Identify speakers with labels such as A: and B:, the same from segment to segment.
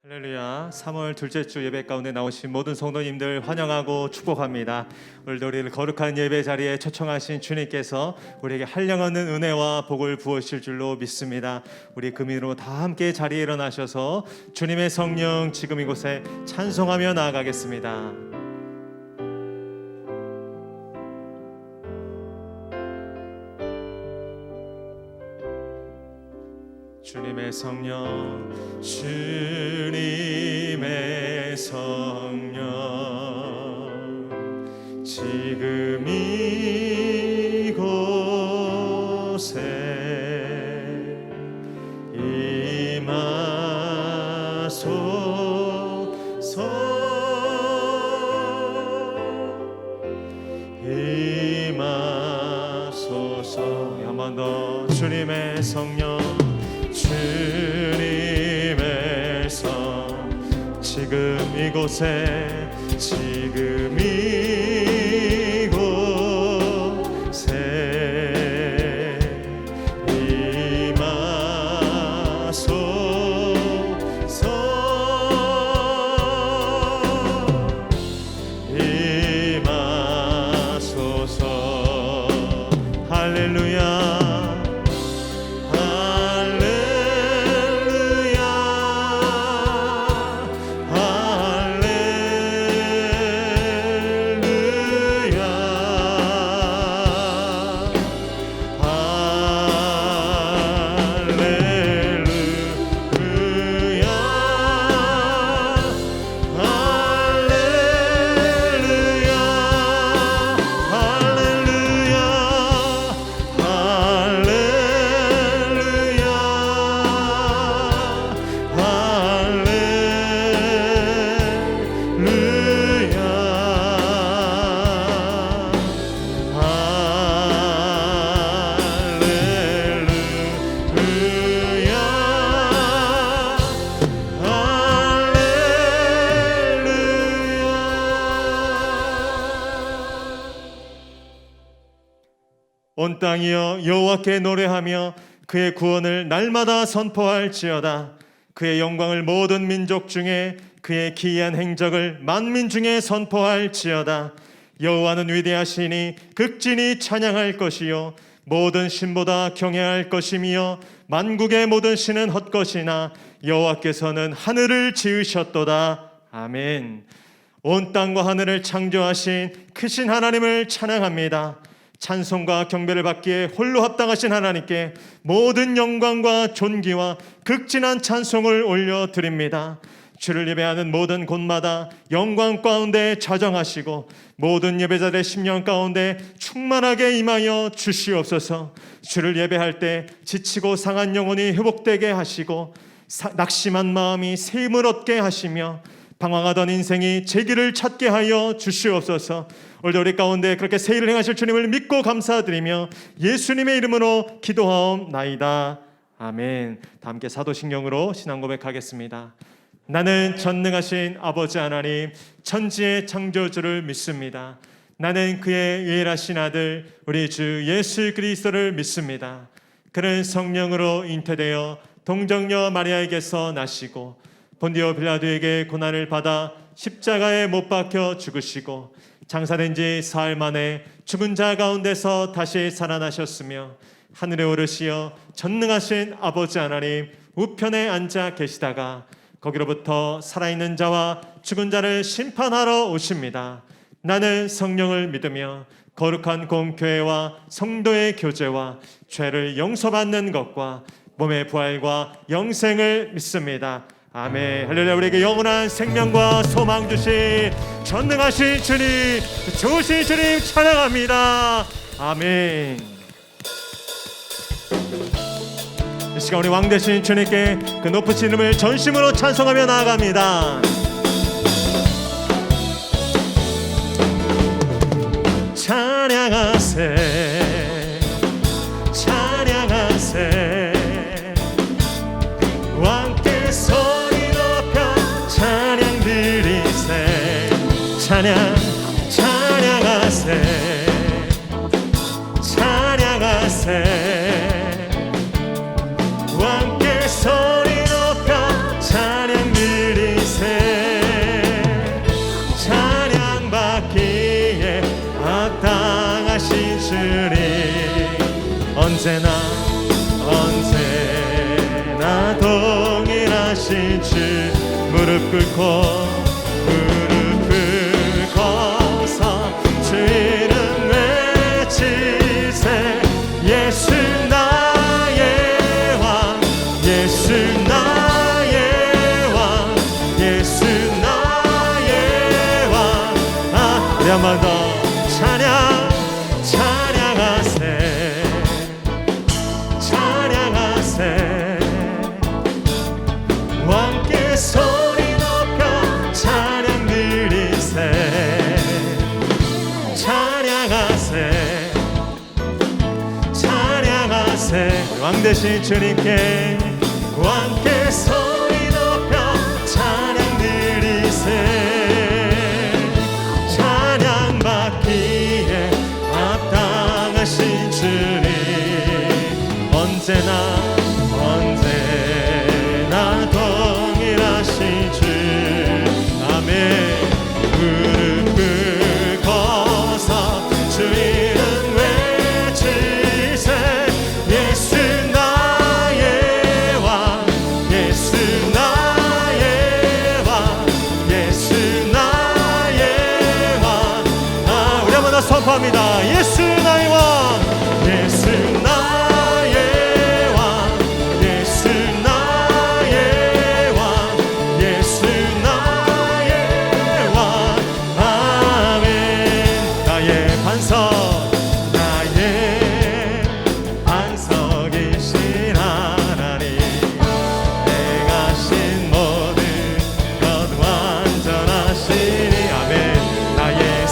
A: 할렐루야. 3월 둘째 주 예배 가운데 나오신 모든 성도님들 환영하고 축복합니다. 오늘도 우리를 거룩한 예배 자리에 초청하신 주님께서 우리에게 한량없는 은혜와 복을 부으실 줄로 믿습니다. 우리 금인으로 다 함께 자리에 일어나셔서 주님의 성령 지금 이곳에 찬송하며 나아가겠습니다. 주님의 성령, 주님의 성령, 지금 이곳에 임하소서, 임하소서. 한 번 더. 주님의 성령, 주님의 성, 지금 이곳에, 지금 이곳에 임하소서, 임하소서. 할렐루야. 온 땅이여 여호와께 노래하며 그의 구원을 날마다 선포할지어다. 그의 영광을 모든 민족 중에, 그의 기이한 행적을 만민 중에 선포할지어다. 여호와는 위대하시니 극진히 찬양할 것이요 모든 신보다 경외할 것이며 만국의 모든 신은 헛것이나 여호와께서는 하늘을 지으셨도다. 아멘. 온 땅과 하늘을 창조하신 크신 하나님을 찬양합니다. 찬송과 경배를 받기에 홀로 합당하신 하나님께 모든 영광과 존귀와 극진한 찬송을 올려드립니다. 주를 예배하는 모든 곳마다 영광 가운데 자정하시고 모든 예배자들의 심령 가운데 충만하게 임하여 주시옵소서. 주를 예배할 때 지치고 상한 영혼이 회복되게 하시고 낙심한 마음이 새 힘을 얻게 하시며 방황하던 인생이 제길을 찾게 하여 주시옵소서. 오늘도 우리 가운데 그렇게 새 일을 행하실 주님을 믿고 감사드리며 예수님의 이름으로 기도하옵나이다. 아멘. 다 함께 사도신경으로 신앙 고백하겠습니다. 나는 전능하신 아버지 하나님 천지의 창조주를 믿습니다. 나는 그의 유일하신 아들 우리 주 예수 그리스도를 믿습니다. 그는 성령으로 잉태되어 동정녀 마리아에게서 나시고 본디오 빌라도에게 고난을 받아 십자가에 못 박혀 죽으시고 장사된 지 사흘 만에 죽은 자 가운데서 다시 살아나셨으며 하늘에 오르시어 전능하신 아버지 하나님 우편에 앉아 계시다가 거기로부터 살아있는 자와 죽은 자를 심판하러 오십니다. 나는 성령을 믿으며 거룩한 공교회와 성도의 교제와 죄를 용서받는 것과 몸의 부활과 영생을 믿습니다. 아멘. 할렐루야. 우리에게 영원한 생명과 소망 주신 전능하신 주님, 좋으신 주님 찬양합니다. 아멘. 이 시간 우리 왕 되신 주님께 그 높으신 이름을 전심으로 찬송하며 나아갑니다. 찬양하세, 찬양하세, 왕께 소리 높여 찬양 드리세. 찬양, 찬양하세, 찬양하세, 왕께 소리 높여 찬양 드리세. 동일하신 주 무릎 꿇고서 주 이름 외치세 예수 나의 왕 예수 나의 왕 예수 나의 왕 우리 한 번 더 찬양하세 왕께 소리 높여 찬양 드리세 찬양하세 왕 되신 주님께 왕께 소리 높여 찬양 드리세 찬양 받기에 합당하신 주님 언제나 동일하신 주 아멘 무릎 꿇고서 주 이름 외치세 예수 나의 왕 예수 나의 왕 예수 나의 왕 우리 한번 더 선포합니다 예수 나의 왕 예수 나의 반석이신 하나님 내가 신 모든 것 완전하시니 아멘 나의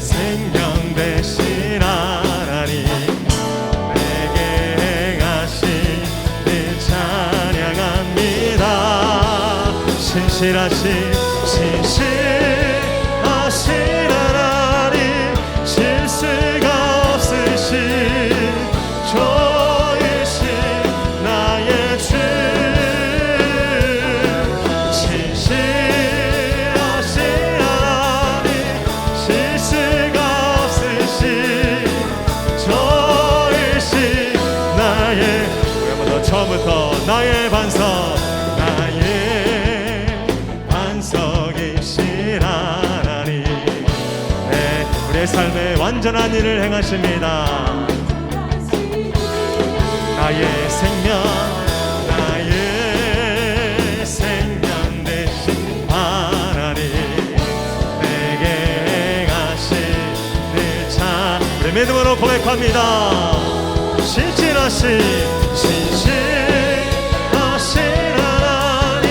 A: 생명 되신 하나님 내게 행하신 일 찬양합니다 신실하신 하나님 실수가 없으신 좋으신 나의 주 신실하신 하나님 실수가 없으신 좋으신 나의 우리 한번 더 처음부터 나의 반석이신 하나님 우리의 삶에 완전한 일을 행하십니다 나의 생명 되신 하나님 내게 행하신 일 참 우리 믿음으로 고백합니다 신실하신 하나님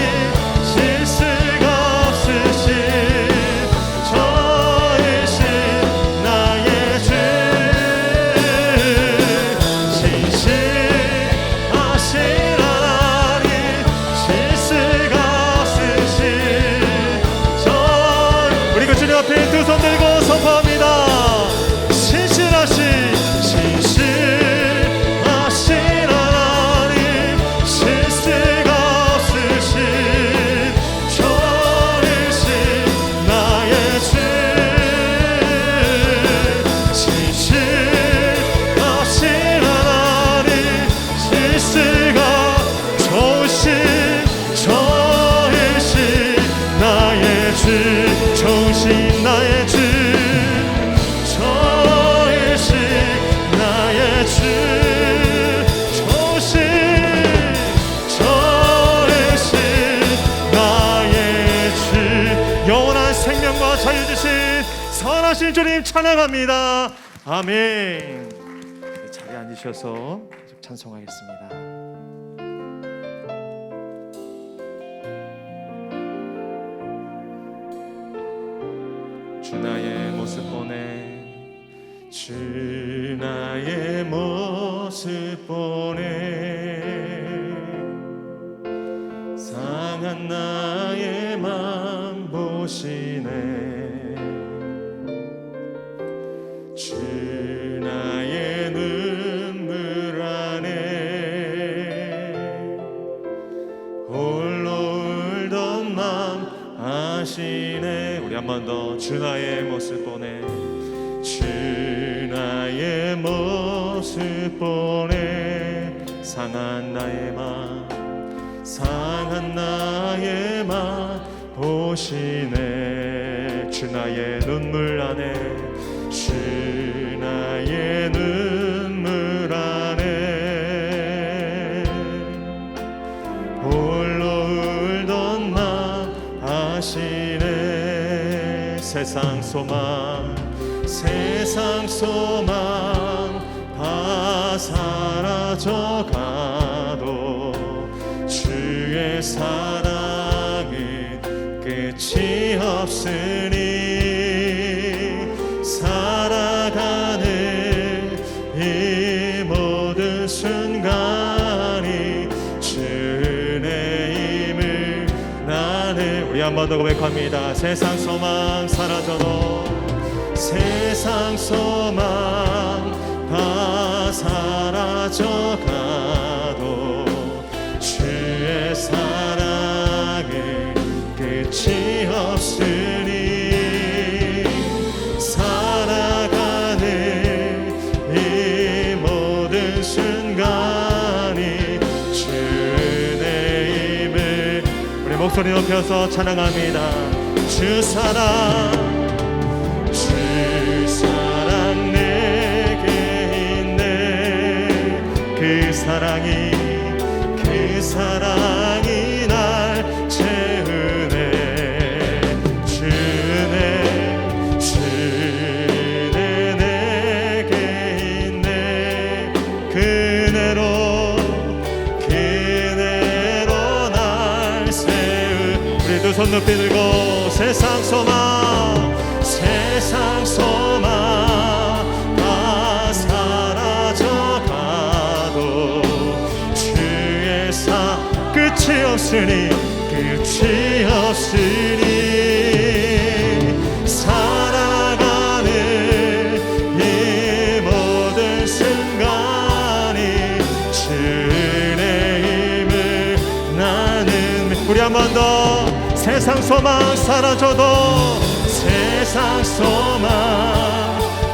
A: 실수가 없으신 좋으신 나의 주 신실하신 하나님 실수가 없으신 우리 그 주님 앞에 두 손 들고 선포합니다 신실하신 하나님 실수가 없으신 좋으신 나의 주 신실하신 하나님 실수가 좋으신 나의 주 좋으신 나의 주 생명과 자유 주신 선하신 주님 찬양합니다. 아멘. 자리에 앉으셔서 찬송하겠습니다. 주 나의 모습 보내 주 나의 모습 보내 상한 나의 맘 보시네 주 나의 눈물 안에 홀로 울던 맘 아시네. 우리 한 번 더 주 나의 모습 보내 주 나의 모습 보내 상한 나의 맘 보시네. 주 나의 눈물 안에 주 나의 눈물 안에 홀로 울던 나 아시네. 세상 소망 다 사라져가도 주의 사랑은 끝이 없으니 살아가는 이 모든 순간이 주의 힘을 나는. 우리 한 번 더 고백합니다. 세상 소망 사라져도 세상 소망 다 사라져가도 주의 사랑은 끝이 없으니 살아가는 이 모든 순간이 주의 힘을. 우리 목소리 높여서 찬양합니다. 주 사랑 내게 있네. 그 사랑이 날 채우네. 주네 내게 있네. 그대로 날 세우. 우리 두 손 높이 들고 세상 소망 다 사라져가도 주의 끝이 없으니 살아가는 이 모든 순간이 주의 힘을 나는. 우리 한 번 더. 세상 소망 사라져도 세상 소망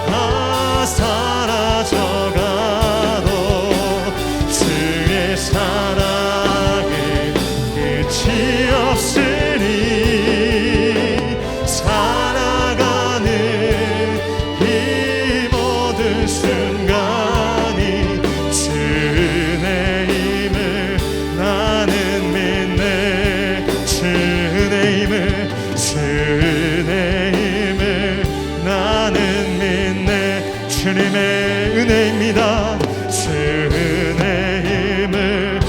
A: 다 사라져가도 주의 사랑은 끝이 없으니 살아가는 이 모든 순간이 주의 힘을 나는 믿네. 주의 힘을 나는 믿네. 주님의 은혜입니다. 주의 힘을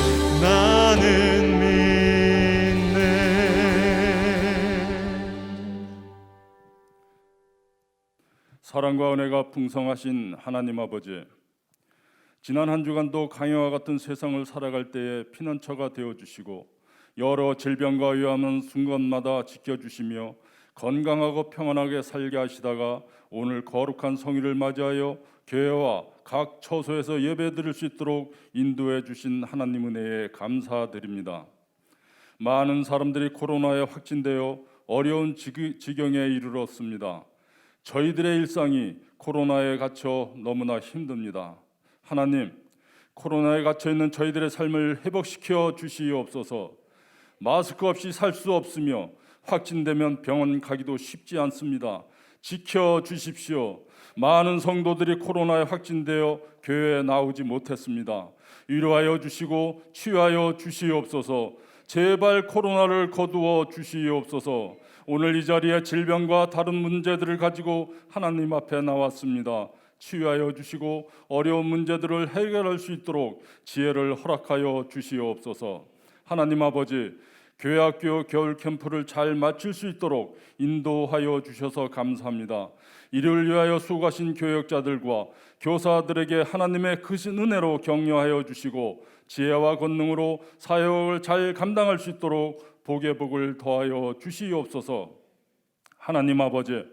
A: 나는 믿네.
B: 사랑과 은혜가 풍성하신 하나님 아버지, 지난 한 주간도 강해와 같은 세상을 살아갈 때에 피난처가 되어주시고 여러 질병과 위험한 순간마다 지켜주시며 건강하고 평안하게 살게 하시다가 오늘 거룩한 성일을 맞이하여 교회와 각 처소에서 예배드릴 수 있도록 인도해 주신 하나님 은혜에 감사드립니다. 많은 사람들이 코로나에 확진되어 어려운 지경에 이르렀습니다. 저희들의 일상이 코로나에 갇혀 너무나 힘듭니다. 하나님, 코로나에 갇혀 있는 저희들의 삶을 회복시켜 주시옵소서. 마스크 없이 살 수 없으며 확진되면 병원 가기도 쉽지 않습니다. 지켜 주십시오. 많은 성도들이 코로나에 확진되어 교회에 나오지 못했습니다. 위로하여 주시고 치유하여 주시옵소서. 제발 코로나를 거두어 주시옵소서. 오늘 이 자리에 질병과 다른 문제들을 가지고 하나님 앞에 나왔습니다. 치유하여 주시고 어려운 문제들을 해결할 수 있도록 지혜를 허락하여 주시옵소서. 하나님 아버지, 교회학교 겨울 캠프를 잘 마칠 수 있도록 인도하여 주셔서 감사합니다. 이를 위하여 수고하신 교역자들과 교사들에게 하나님의 크신 은혜로 격려하여 주시고 지혜와 권능으로 사역을 잘 감당할 수 있도록 복의 복을 더하여 주시옵소서. 하나님 아버지,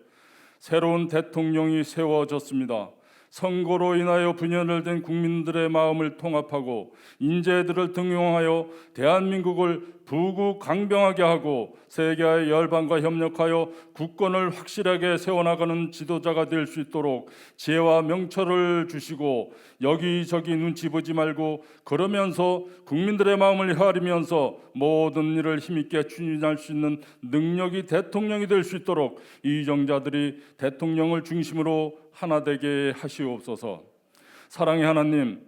B: 새로운 대통령이 세워졌습니다. 선거로 인하여 분열을 된 국민들의 마음을 통합하고 인재들을 등용하여 대한민국을 부국 강병하게 하고 세계의 열방과 협력하여 국권을 확실하게 세워나가는 지도자가 될 수 있도록 지혜와 명철을 주시고 여기저기 눈치 보지 말고 그러면서 국민들의 마음을 헤아리면서 모든 일을 힘있게 추진할 수 있는 능력이 대통령이 될 수 있도록 이정자들이 대통령을 중심으로 하나 되게 하시옵소서. 사랑의 하나님,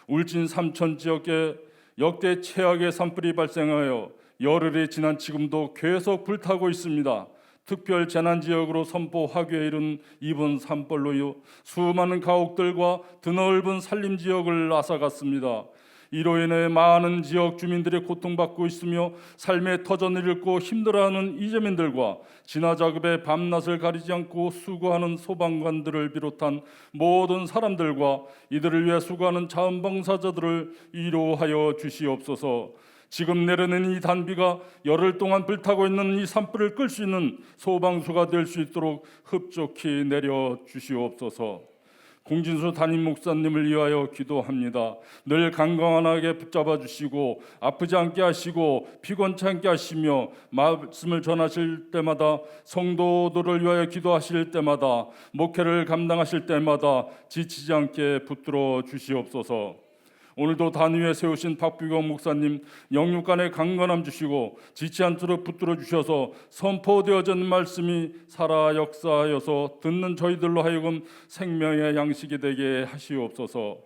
B: 울진 삼천 지역에 역대 최악의 산불이 발생하여 열흘이 지난 지금도 계속 불타고 있습니다. 특별 재난지역으로 선포 화교에 이른 이번 산불로 수많은 가옥들과 드넓은 산림지역을 앗아갔습니다. 이로 인해 많은 지역 주민들이 고통받고 있으며 삶의 터전을 잃고 힘들어하는 이재민들과 진화작업에 밤낮을 가리지 않고 수고하는 소방관들을 비롯한 모든 사람들과 이들을 위해 수고하는 자원봉사자들을 위로하여 주시옵소서. 지금 내리는 이 단비가 열흘 동안 불타고 있는 이 산불을 끌 수 있는 소방수가 될 수 있도록 흡족히 내려 주시옵소서. 공진수 담임 목사님을 위하여 기도합니다. 늘 건강하게 붙잡아 주시고 아프지 않게 하시고 피곤치 않게 하시며 말씀을 전하실 때마다 성도들을 위하여 기도하실 때마다 목회를 감당하실 때마다 지치지 않게 붙들어 주시옵소서. 오늘도 단 위에 세우신 박규경 목사님 영육간에 강건함 주시고 지치 않도록 붙들어 주셔서 선포되어진 말씀이 살아 역사하여서 듣는 저희들로 하여금 생명의 양식이 되게 하시옵소서.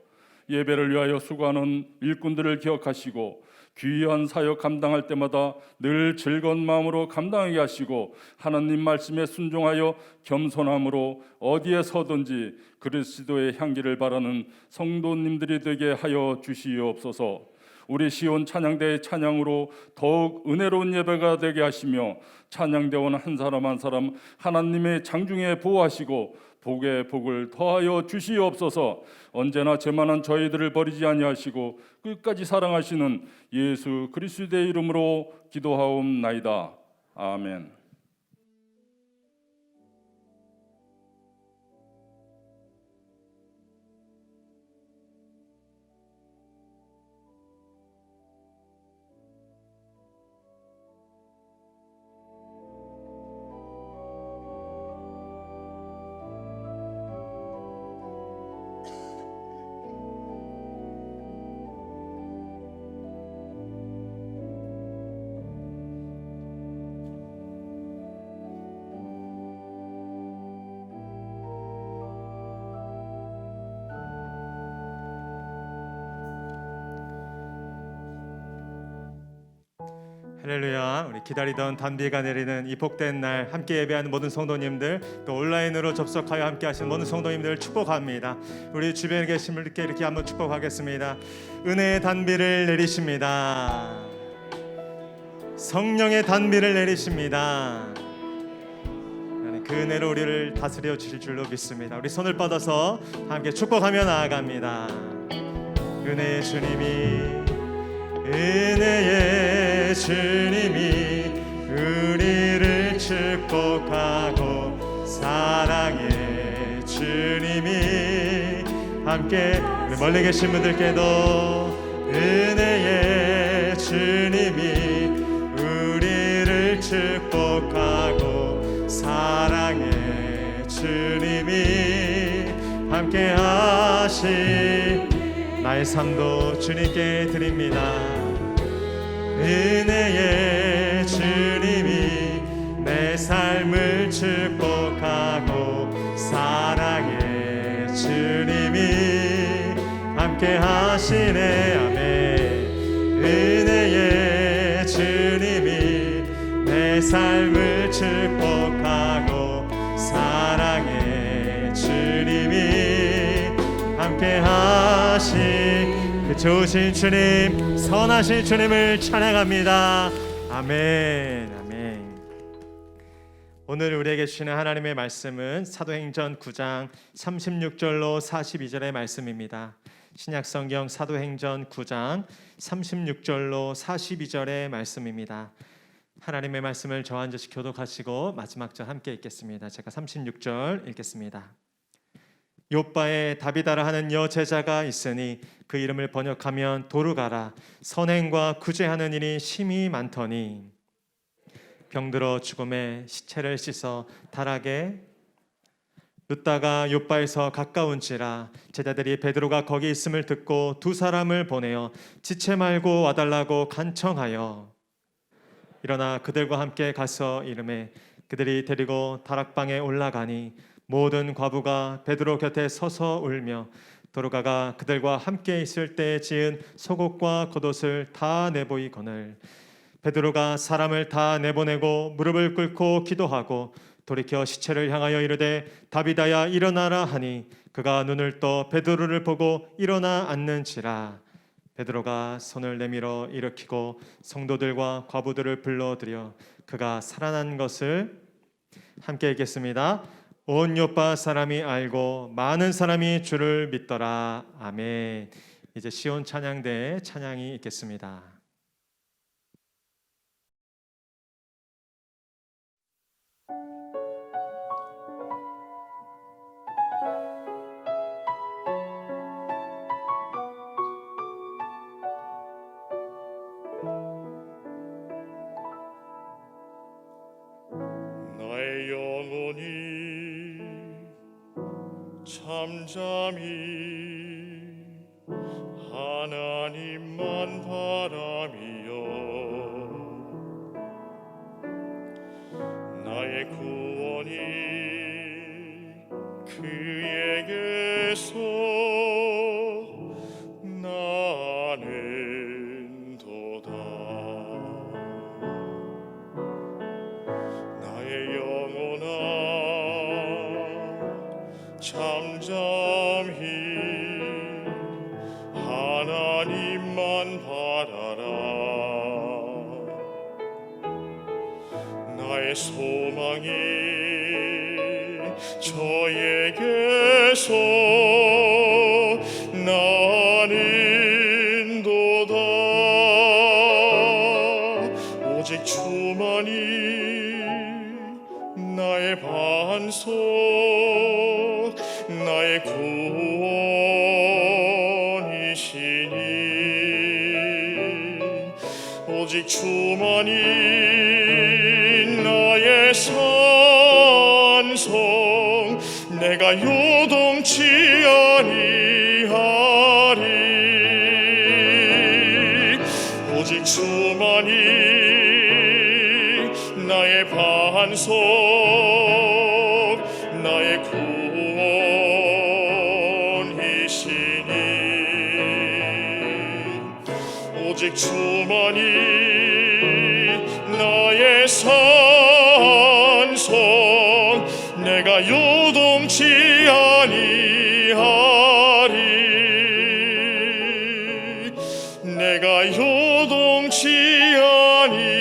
B: 예배를 위하여 수고하는 일꾼들을 기억하시고 귀한 사역 감당할 때마다 늘 즐거운 마음으로 감당하게 하시고 하나님 말씀에 순종하여 겸손함으로 어디에 서든지 그리스도의 향기를 바라는 성도님들이 되게 하여 주시옵소서. 우리 시온 찬양대의 찬양으로 더욱 은혜로운 예배가 되게 하시며 찬양대원 한 사람 한 사람 하나님의 장중에 보호하시고 복에 복을 더하여 주시옵소서. 언제나 제만한 저희들을 버리지 아니하시고 끝까지 사랑하시는 예수 그리스도의 이름으로 기도하옵나이다. 아멘.
A: 할렐루야. 우리 기다리던 단비가 내리는 이 복된 날 함께 예배하는 모든 성도님들, 또 온라인으로 접속하여 함께 하시는 모든 성도님들을 축복합니다. 우리 주변에 계신 분들께 이렇게 한번 축복하겠습니다. 은혜의 단비를 내리십니다. 성령의 단비를 내리십니다. 그 은혜로 우리를 다스려 주실 줄로 믿습니다. 우리 손을 뻗어서 함께 축복하며 나아갑니다. 은혜의 주님이, 은혜의 주님이 우리를 축복하고 사랑의 주님이 함께, 우리 멀리 계신 분들께도 은혜의 주님이 우리를 축복하고 사랑의 주님이 함께 하시 나의 삶도 주님께 드립니다. 은혜의 주님이 내 삶을 축복하고 사랑의 주님이 함께 하시네. 아멘. 은혜의 주님이 내 삶을 축복하고 사랑의 주님이 함께 하시 그 좋으신 주님, 선하신 주님을 찬양합니다. 아멘. 아멘. 오늘 우리에게 주시는 하나님의 말씀은 사도행전 9장 36절로 42절의 말씀입니다. 신약성경 사도행전 9장 36절로 42절의 말씀입니다. 하나님의 말씀을 저 한 절씩 교독하시고 마지막 절 함께 읽겠습니다. 제가 36절 읽겠습니다. 욥바에 다비다라 하는 여제자가 있으니 그 이름을 번역하면 도르가라. 선행과 구제하는 일이 심히 많더니 병들어 죽음에 시체를 씻어 달하게 눕다가 욥바에서 가까운지라 제자들이 베드로가 거기 있음을 듣고 두 사람을 보내어 지체 말고 와달라고 간청하여 일어나 그들과 함께 가서 이르매 그들이 데리고 다락방에 올라가니 모든 과부가 베드로 곁에 서서 울며 도르가가 그들과 함께 있을 때 지은 속옷과 겉옷을 다 내보이거늘 베드로가 사람을 다 내보내고 무릎을 꿇고 기도하고 돌이켜 시체를 향하여 이르되 다비다야 일어나라 하니 그가 눈을 떠 베드로를 보고 일어나 앉는지라. 베드로가 손을 내밀어 일으키고 성도들과 과부들을 불러들여 그가 살아난 것을 함께 읽겠습니다. 온 요파 사람이 알고 많은 사람이 주를 믿더라. 아멘. 이제 시온 찬양대의 찬양이 있겠습니다.
C: 나의 영혼이 잠잠히 하나님만 바라미요 나의 구원이 그에게서 나는 도다 나의 영혼아 잠잠히 하나님만 바라라 나의 소망이 저에게서 나는 도다 오직 주만이 나의 반석 나의 구원이시니 오직 주만이 나의 산성 내가 요동치 아니하리 오직 주만이 나의 반석 나의 구원이시니 오직 주만이 나의 산성 내가 요동치 아니하리 내가 요동치 아니하리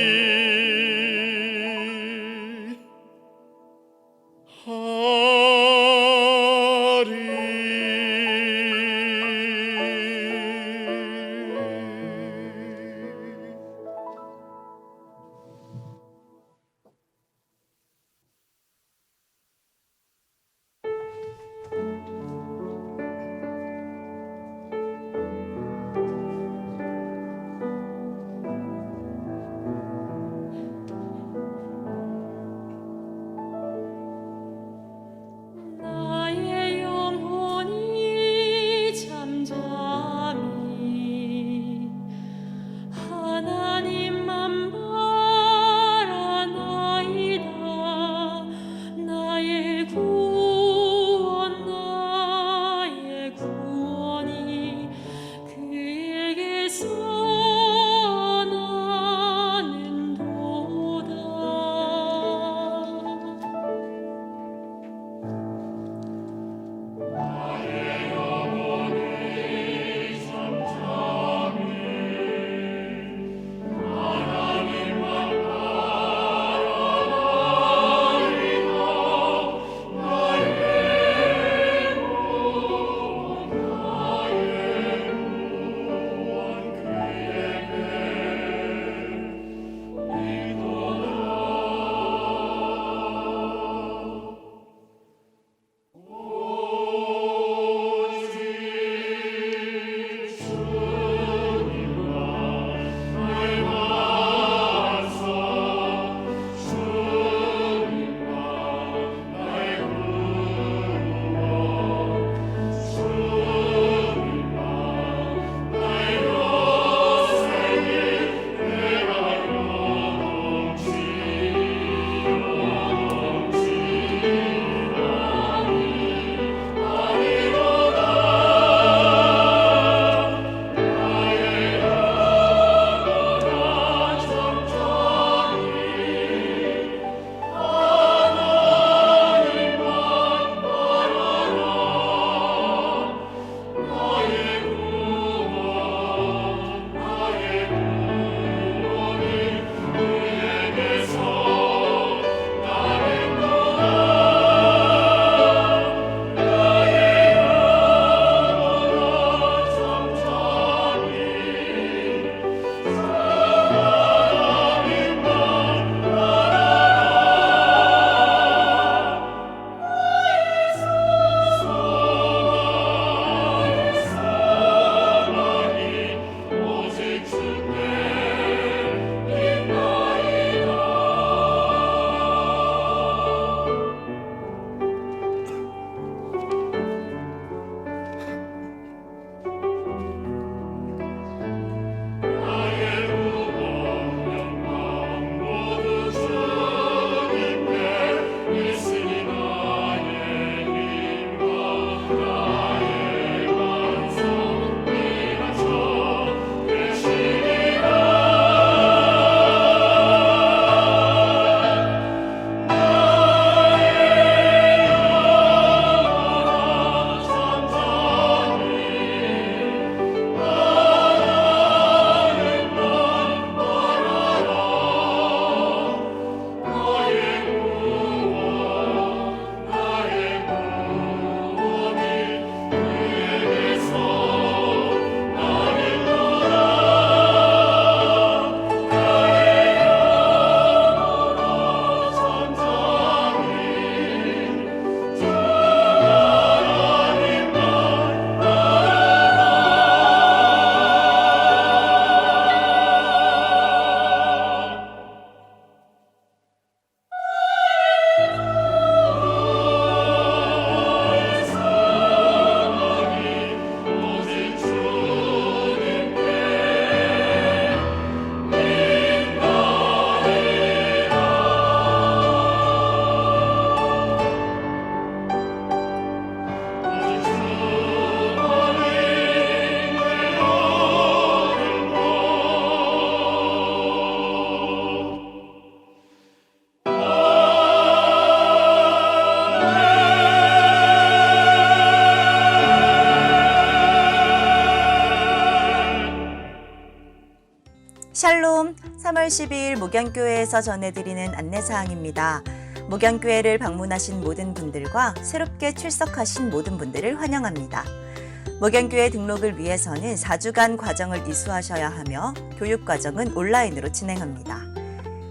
D: 샬롬, 3월 12일 목양교회에서 전해드리는 안내사항입니다. 목양교회를 방문하신 모든 분들과 새롭게 출석하신 모든 분들을 환영합니다. 목양교회 등록을 위해서는 4주간 과정을 이수하셔야 하며 교육과정은 온라인으로 진행합니다.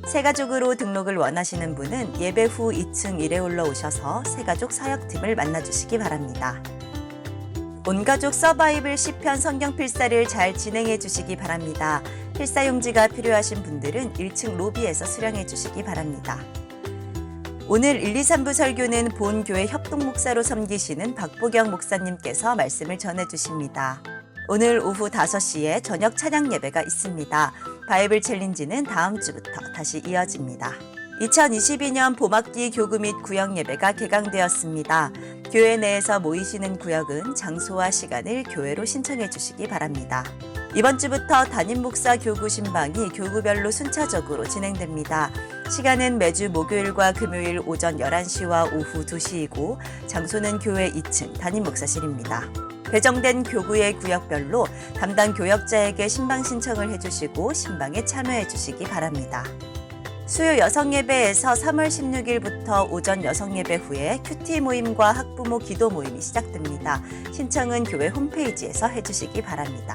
D: 새가족으로 등록을 원하시는 분은 예배 후 2층 1에 올라오셔서 새가족 사역팀을 만나주시기 바랍니다. 온가족 서바이벌 시편 성경 필사를 잘 진행해 주시기 바랍니다. 필사용지가 필요하신 분들은 1층 로비에서 수령해 주시기 바랍니다. 오늘 1, 2, 3부 설교는 본교회 협동목사로 섬기시는 박보경 목사님께서 말씀을 전해 주십니다. 오늘 오후 5시에 저녁 찬양 예배가 있습니다. 바이블 챌린지는 다음 주부터 다시 이어집니다. 2022년 봄학기 교구 및 구역 예배가 개강되었습니다. 교회 내에서 모이시는 구역은 장소와 시간을 교회로 신청해 주시기 바랍니다. 이번 주부터 담임 목사 교구 신방이 교구별로 순차적으로 진행됩니다. 시간은 매주 목요일과 금요일 오전 11시와 오후 2시이고 장소는 교회 2층 담임 목사실입니다. 배정된 교구의 구역별로 담당 교역자에게 신방 신청을 해주시고 신방에 참여해 주시기 바랍니다. 수요 여성예배에서 3월 16일부터 오전 여성예배 후에 큐티 모임과 학부모 기도 모임이 시작됩니다. 신청은 교회 홈페이지에서 해주시기 바랍니다.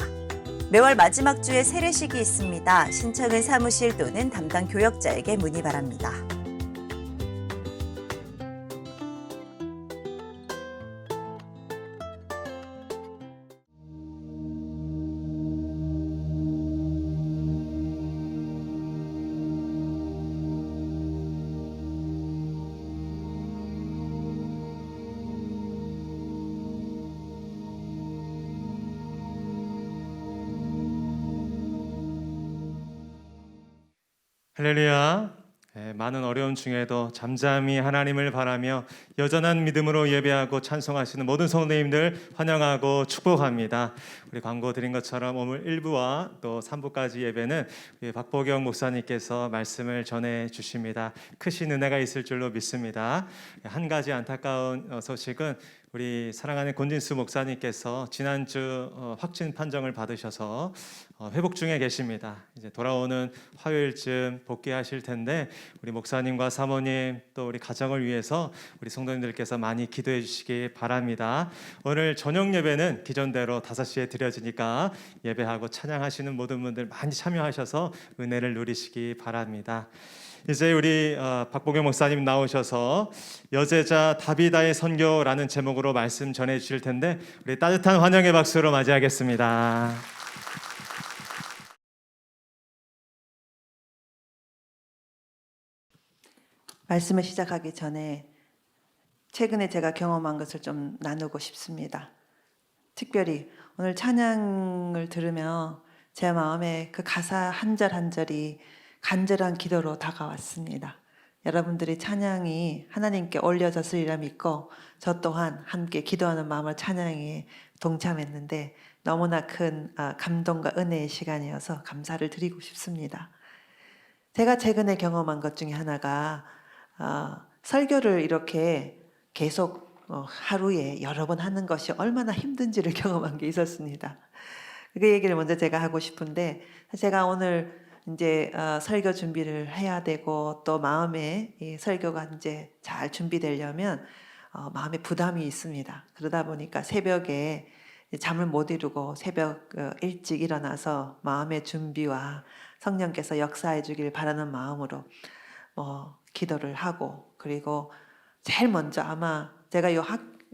D: 매월 마지막 주에 세례식이 있습니다. 신청은 사무실 또는 담당 교역자에게 문의 바랍니다.
A: 할렐루야. 많은 어려움 중에도 잠잠히 하나님을 바라며 여전한 믿음으로 예배하고 찬송하시는 모든 성도님들 환영하고 축복합니다. 우리 광고 드린 것처럼 오늘 1부와 또 3부까지 예배는 우리 박보경 목사님께서 말씀을 전해 주십니다. 크신 은혜가 있을 줄로 믿습니다. 한 가지 안타까운 소식은 우리 사랑하는 권진수 목사님께서 지난주 확진 판정을 받으셔서 회복 중에 계십니다. 이제 돌아오는 화요일쯤 복귀하실 텐데 우리 목사님과 사모님 또 우리 가정을 위해서 우리 성도님들께서 많이 기도해 주시기 바랍니다. 오늘 저녁 예배는 기존대로 5시에 드려지니까 예배하고 찬양하시는 모든 분들 많이 참여하셔서 은혜를 누리시기 바랍니다. 이제 우리 박보경 목사님 나오셔서 여제자 다비다의 선교라는 제목으로 말씀 전해 주실 텐데 우리 따뜻한 환영의 박수로 맞이하겠습니다.
E: 말씀을 시작하기 전에 최근에 제가 경험한 것을 좀 나누고 싶습니다. 특별히 오늘 찬양을 들으며 제 마음에 그 가사 한 절 한 절이 간절한 기도로 다가왔습니다. 여러분들이 찬양이 하나님께 올려졌으리라 믿고 저 또한 함께 기도하는 마음을 찬양에 동참했는데 너무나 큰 감동과 은혜의 시간이어서 감사를 드리고 싶습니다. 제가 최근에 경험한 것 중에 하나가 설교를 이렇게 계속 하루에 여러 번 하는 것이 얼마나 힘든지를 경험한 게 있었습니다. 그 얘기를 먼저 제가 하고 싶은데 제가 오늘 이제 설교 준비를 해야 되고 또 마음에 이 설교가 이제 잘 준비되려면 마음에 부담이 있습니다. 그러다 보니까 새벽에 잠을 못 이루고 새벽 일찍 일어나서 마음의 준비와 성령께서 역사해 주길 바라는 마음으로 기도를 하고 그리고 제일 먼저 아마 제가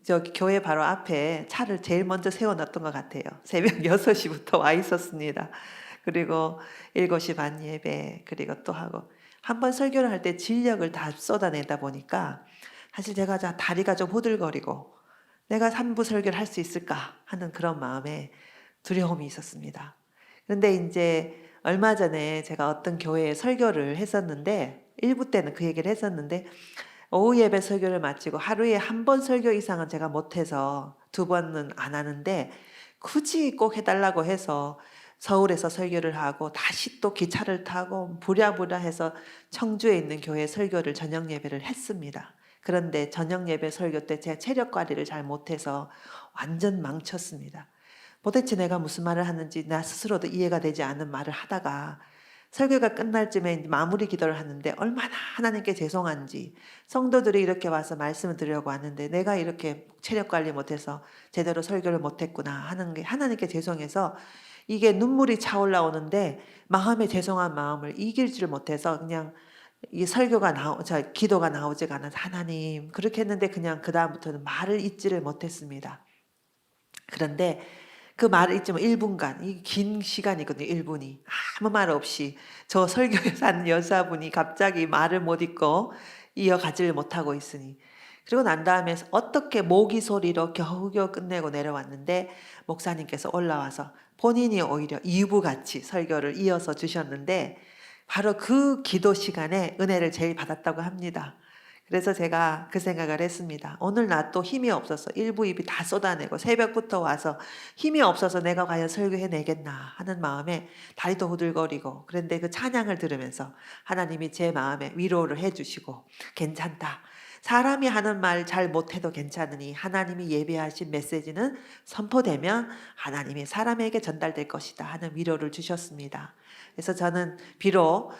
E: 저기 교회 바로 앞에 차를 제일 먼저 세워놨던 것 같아요. 새벽 6시부터 와 있었습니다. 그리고 7시 반 예배 그리고 또 하고 한번 설교를 할 때 진력을 다 쏟아내다 보니까 사실 제가 다리가 좀 호들거리고 내가 3부 설교를 할 수 있을까 하는 그런 마음에 두려움이 있었습니다. 그런데 이제 얼마 전에 제가 어떤 교회에 설교를 했었는데 1부 때는 그 얘기를 했었는데 오후 예배 설교를 마치고 하루에 한 번 설교 이상은 제가 못해서 2번은 안 하는데 굳이 꼭 해달라고 해서 서울에서 설교를 하고 다시 또 기차를 타고 부랴부랴 해서 청주에 있는 교회 설교를 저녁 예배를 했습니다. 그런데 저녁 예배 설교 때 제가 체력 관리를 잘 못해서 완전 망쳤습니다. 도대체 내가 무슨 말을 하는지 나 스스로도 이해가 되지 않는 말을 하다가 설교가 끝날 쯤에 이제 마무리 기도를 하는데 얼마나 하나님께 죄송한지, 성도들이 이렇게 와서 말씀을 드리려고 하는데 내가 이렇게 체력 관리 못해서 제대로 설교를 못했구나 하는 게 하나님께 죄송해서 이게 눈물이 차올라오는데 마음에 죄송한 마음을 이길지를 못해서 그냥 이 기도가 나오지가 않아서 하나님 그렇게 했는데 그냥 그 다음부터는 말을 잇지를 못했습니다. 그런데 그 말을 잊지만 1분간, 이 긴 시간이거든요. 1분이 아무 말 없이 저 설교에서 하는 여자분이 갑자기 말을 못 잇고 이어가지를 못하고 있으니, 그리고 난 다음에 어떻게 모기 소리로 겨우겨우 끝내고 내려왔는데 목사님께서 올라와서 본인이 오히려 2부같이 설교를 이어서 주셨는데 바로 그 기도 시간에 은혜를 제일 받았다고 합니다. 그래서 제가 그 생각을 했습니다. 오늘 나 또 힘이 없어서 1부 2부 다 쏟아내고 새벽부터 와서 힘이 없어서 내가 과연 설교해내겠나 하는 마음에 다리도 후들거리고, 그런데 그 찬양을 들으면서 하나님이 제 마음에 위로를 해주시고 괜찮다. 사람이 하는 말 잘 못해도 괜찮으니 하나님이 예배하신 메시지는 선포되면 하나님이 사람에게 전달될 것이다 하는 위로를 주셨습니다. 그래서 저는 비록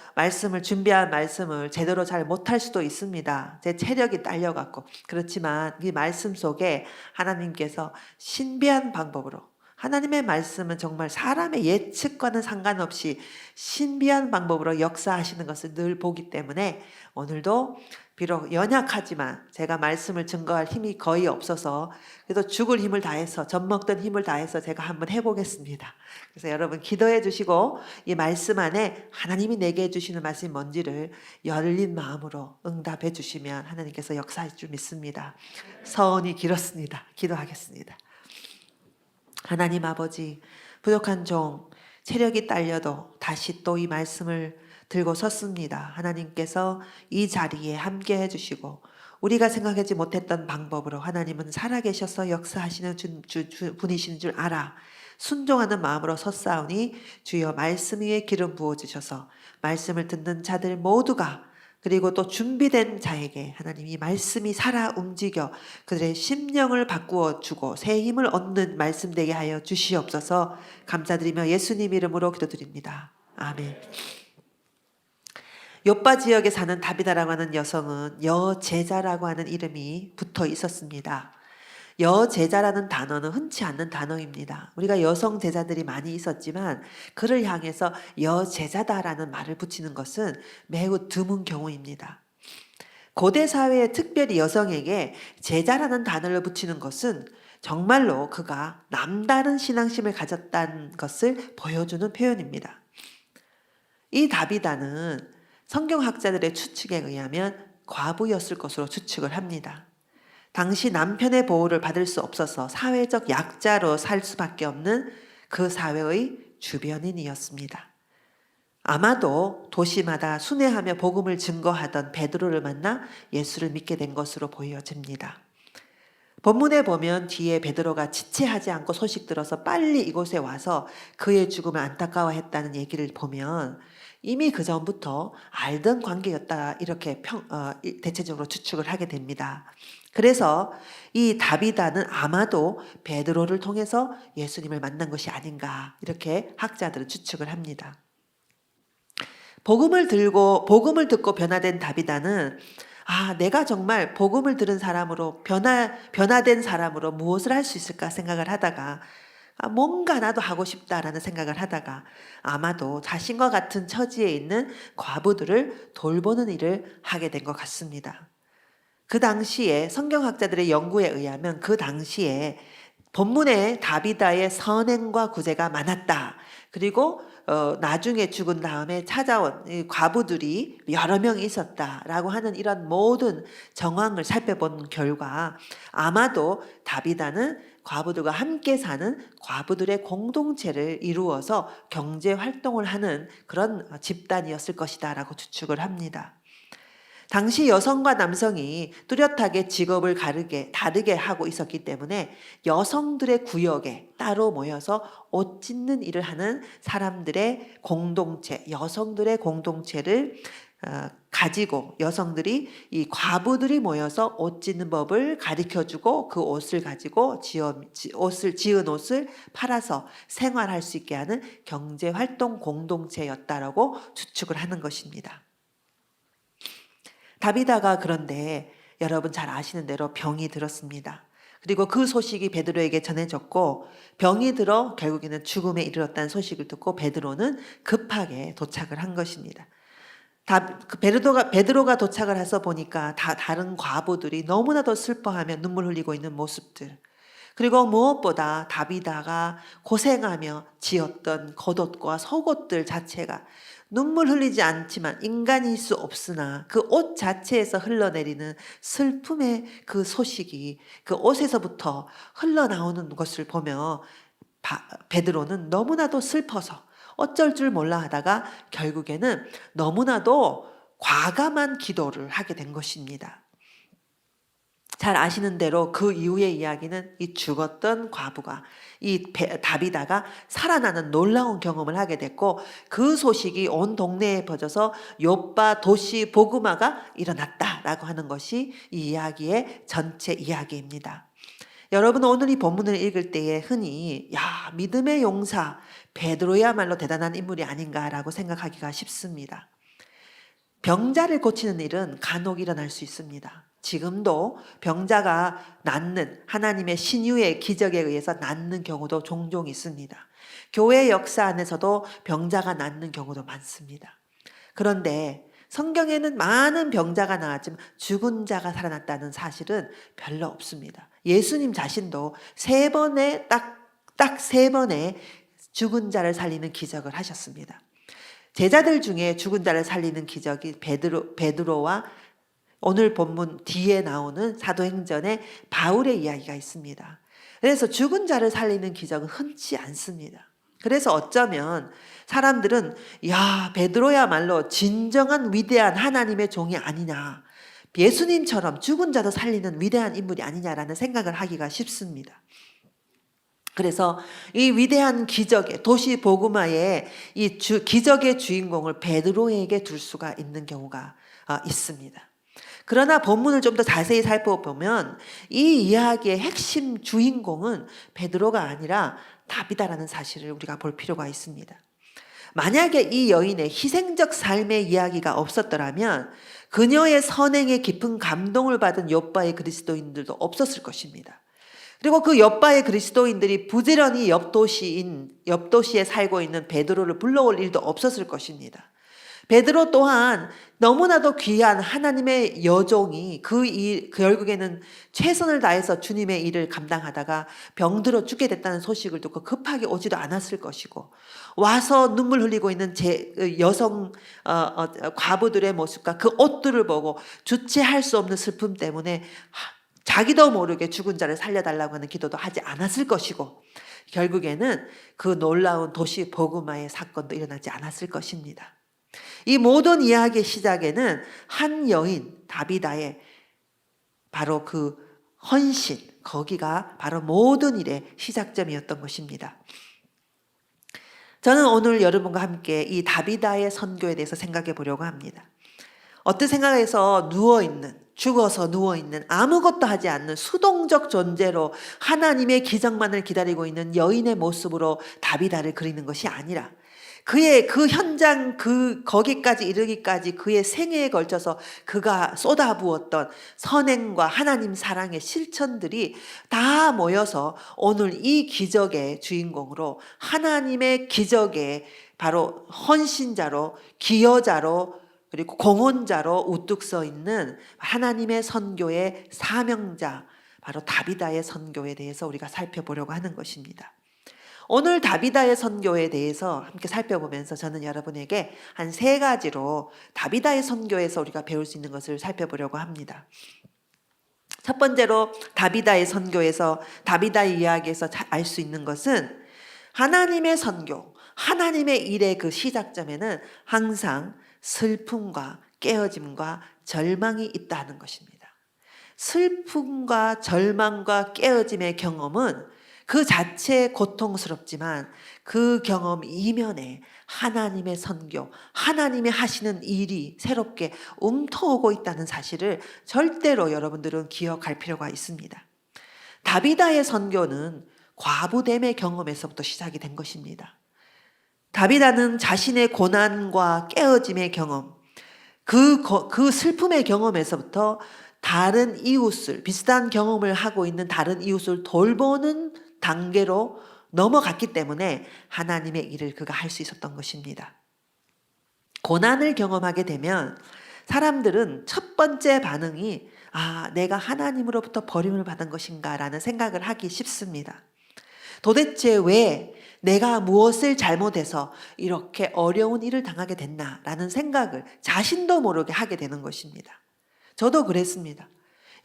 E: 준비한 말씀을 제대로 잘 못할 수도 있습니다. 제 체력이 딸려갖고. 그렇지만 이 말씀 속에 하나님께서 신비한 방법으로, 하나님의 말씀은 정말 사람의 예측과는 상관없이 신비한 방법으로 역사하시는 것을 늘 보기 때문에 오늘도 비록 연약하지만 제가 말씀을 증거할 힘이 거의 없어서 그래도 죽을 힘을 다해서, 젖먹던 힘을 다해서 제가 한번 해보겠습니다. 그래서 여러분 기도해 주시고 이 말씀 안에 하나님이 내게 해주시는 말씀이 뭔지를 열린 마음으로 응답해 주시면 하나님께서 역사할 줄 믿습니다. 서원이 길었습니다. 기도하겠습니다. 하나님 아버지, 부족한 종, 체력이 딸려도 다시 또 이 말씀을 들고 섰습니다. 하나님께서 이 자리에 함께 해주시고 우리가 생각하지 못했던 방법으로 하나님은 살아계셔서 역사하시는 분이신 줄 알아 순종하는 마음으로 섰사오니 주여 말씀 위에 기름 부어주셔서 말씀을 듣는 자들 모두가, 그리고 또 준비된 자에게 하나님이 말씀이 살아 움직여 그들의 심령을 바꾸어 주고 새 힘을 얻는 말씀 되게 하여 주시옵소서. 감사드리며 예수님 이름으로 기도드립니다. 아멘. 요빠 지역에 사는 다비다라고 하는 여성은 여제자라고 하는 이름이 붙어 있었습니다. 여제자라는 단어는 흔치 않는 단어입니다. 우리가 여성 제자들이 많이 있었지만 그를 향해서 여제자다라는 말을 붙이는 것은 매우 드문 경우입니다. 고대 사회에 특별히 여성에게 제자라는 단어를 붙이는 것은 정말로 그가 남다른 신앙심을 가졌다는 것을 보여주는 표현입니다. 이 다비다는 성경학자들의 추측에 의하면 과부였을 것으로 추측을 합니다. 당시 남편의 보호를 받을 수 없어서 사회적 약자로 살 수밖에 없는 그 사회의 주변인이었습니다. 아마도 도시마다 순회하며 복음을 증거하던 베드로를 만나 예수를 믿게 된 것으로 보여집니다. 본문에 보면 뒤에 베드로가 지체하지 않고 소식 들어서 빨리 이곳에 와서 그의 죽음을 안타까워했다는 얘기를 보면 이미 그 전부터 알던 관계였다, 이렇게 대체적으로 추측을 하게 됩니다. 그래서 이 다비다는 아마도 베드로를 통해서 예수님을 만난 것이 아닌가, 이렇게 학자들은 추측을 합니다. 복음을 듣고 변화된 다비다는 내가 정말 복음을 들은 사람으로 변화된 사람으로 무엇을 할 수 있을까 생각을 하다가 뭔가 나도 하고 싶다라는 생각을 하다가 아마도 자신과 같은 처지에 있는 과부들을 돌보는 일을 하게 된 것 같습니다. 그 당시에 성경학자들의 연구에 의하면 그 당시에 본문에 다비다의 선행과 구제가 많았다. 그리고 나중에 죽은 다음에 찾아온 과부들이 여러 명이 있었다라고 하는 이런 모든 정황을 살펴본 결과 아마도 다비다는 과부들과 함께 사는 과부들의 공동체를 이루어서 경제 활동을 하는 그런 집단이었을 것이다 라고 추측을 합니다. 당시 여성과 남성이 뚜렷하게 직업을 다르게 하고 있었기 때문에 여성들의 구역에 따로 모여서 옷 찢는 일을 하는 사람들의 공동체, 여성들의 공동체를 가지고 여성들이 이 과부들이 모여서 옷 찢는 법을 가르쳐주고 그 옷을 가지고 지은 옷을 팔아서 생활할 수 있게 하는 경제활동 공동체였다라고 추측을 하는 것입니다. 다비다가 그런데 여러분 잘 아시는 대로 병이 들었습니다. 그리고 그 소식이 베드로에게 전해졌고 병이 들어 결국에는 죽음에 이르렀다는 소식을 듣고 베드로는 급하게 도착을 한 것입니다. 베드로가 도착을 해서 보니까 다른 과부들이 너무나도 슬퍼하며 눈물 흘리고 있는 모습들, 그리고 무엇보다 다비다가 고생하며 지었던 겉옷과 속옷들 자체가 눈물 흘리지 않지만 인간일 수 없으나 그 옷 자체에서 흘러내리는 슬픔의 그 소식이 그 옷에서부터 흘러나오는 것을 보며 베드로는 너무나도 슬퍼서 어쩔 줄 몰라 하다가 결국에는 너무나도 과감한 기도를 하게 된 것입니다. 잘 아시는 대로 그 이후의 이야기는 이 죽었던 과부가 이 다비다가 살아나는 놀라운 경험을 하게 됐고 그 소식이 온 동네에 퍼져서 요빠 도시 보그마가 일어났다라고 하는 것이 이 이야기의 전체 이야기입니다. 여러분 오늘 이 본문을 읽을 때에 흔히 믿음의 용사 베드로야말로 대단한 인물이 아닌가라고 생각하기가 쉽습니다. 병자를 고치는 일은 간혹 일어날 수 있습니다. 지금도 병자가 낫는 하나님의 신유의 기적에 의해서 낫는 경우도 종종 있습니다. 교회 역사 안에서도 병자가 낫는 경우도 많습니다. 그런데 성경에는 많은 병자가 나았지만 죽은 자가 살아났다는 사실은 별로 없습니다. 예수님 자신도 딱 세 번의 죽은 자를 살리는 기적을 하셨습니다. 제자들 중에 죽은 자를 살리는 기적이 베드로와 오늘 본문 뒤에 나오는 사도행전에 바울의 이야기가 있습니다. 그래서 죽은 자를 살리는 기적은 흔치 않습니다. 그래서 어쩌면 사람들은 베드로야말로 진정한 위대한 하나님의 종이 아니냐, 예수님처럼 죽은 자도 살리는 위대한 인물이 아니냐라는 생각을 하기가 쉽습니다. 그래서 이 위대한 기적의 도시 보그마의 이 기적의 주인공을 베드로에게 둘 수가 있는 경우가 있습니다. 그러나 본문을 좀 더 자세히 살펴보면 이 이야기의 핵심 주인공은 베드로가 아니라 다비다라는 사실을 우리가 볼 필요가 있습니다. 만약에 이 여인의 희생적 삶의 이야기가 없었더라면 그녀의 선행에 깊은 감동을 받은 욥바의 그리스도인들도 없었을 것입니다. 그리고 그 욥바의 그리스도인들이 부지런히 옆 도시에 살고 있는 베드로를 불러올 일도 없었을 것입니다. 베드로 또한 너무나도 귀한 하나님의 여종이 결국에는 최선을 다해서 주님의 일을 감당하다가 병들어 죽게 됐다는 소식을 듣고 급하게 오지도 않았을 것이고 와서 눈물 흘리고 있는 여성 과부들의 모습과 그 옷들을 보고 주체할 수 없는 슬픔 때문에 자기도 모르게 죽은 자를 살려달라고 하는 기도도 하지 않았을 것이고 결국에는 그 놀라운 도시 보그마의 사건도 일어나지 않았을 것입니다. 이 모든 이야기의 시작에는 한 여인 다비다의 바로 그 헌신, 거기가 바로 모든 일의 시작점이었던 것입니다. 저는 오늘 여러분과 함께 이 다비다의 선교에 대해서 생각해 보려고 합니다. 어떤 생각에서 죽어서 누워있는 아무것도 하지 않는 수동적 존재로 하나님의 기적만을 기다리고 있는 여인의 모습으로 다비다를 그리는 것이 아니라 그의 그 현장 거기까지 이르기까지 그의 생애에 걸쳐서 그가 쏟아부었던 선행과 하나님 사랑의 실천들이 다 모여서 오늘 이 기적의 주인공으로 하나님의 기적의 바로 헌신자로 기여자로 그리고 공헌자로 우뚝 서 있는 하나님의 선교의 사명자 바로 다비다의 선교에 대해서 우리가 살펴보려고 하는 것입니다. 오늘 다비다의 선교에 대해서 함께 살펴보면서 저는 여러분에게 한 3가지로 다비다의 선교에서 우리가 배울 수 있는 것을 살펴보려고 합니다. 첫 번째로 다비다의 선교에서 다비다의 이야기에서 알 수 있는 것은 하나님의 선교, 하나님의 일의 그 시작점에는 항상 슬픔과 깨어짐과 절망이 있다는 것입니다. 슬픔과 절망과 깨어짐의 경험은 그 자체에 고통스럽지만 그 경험 이면에 하나님의 선교, 하나님의 하시는 일이 새롭게 움터오고 있다는 사실을 절대로 여러분들은 기억할 필요가 있습니다. 다비다의 선교는 과부됨의 경험에서부터 시작이 된 것입니다. 다비다는 자신의 고난과 깨어짐의 경험, 그 슬픔의 경험에서부터 다른 이웃을, 비슷한 경험을 하고 있는 다른 이웃을 돌보는 단계로 넘어갔기 때문에 하나님의 일을 그가 할 수 있었던 것입니다. 고난을 경험하게 되면 사람들은 첫 번째 반응이 내가 하나님으로부터 버림을 받은 것인가 라는 생각을 하기 쉽습니다. 도대체 왜 내가 무엇을 잘못해서 이렇게 어려운 일을 당하게 됐나 라는 생각을 자신도 모르게 하게 되는 것입니다. 저도 그랬습니다.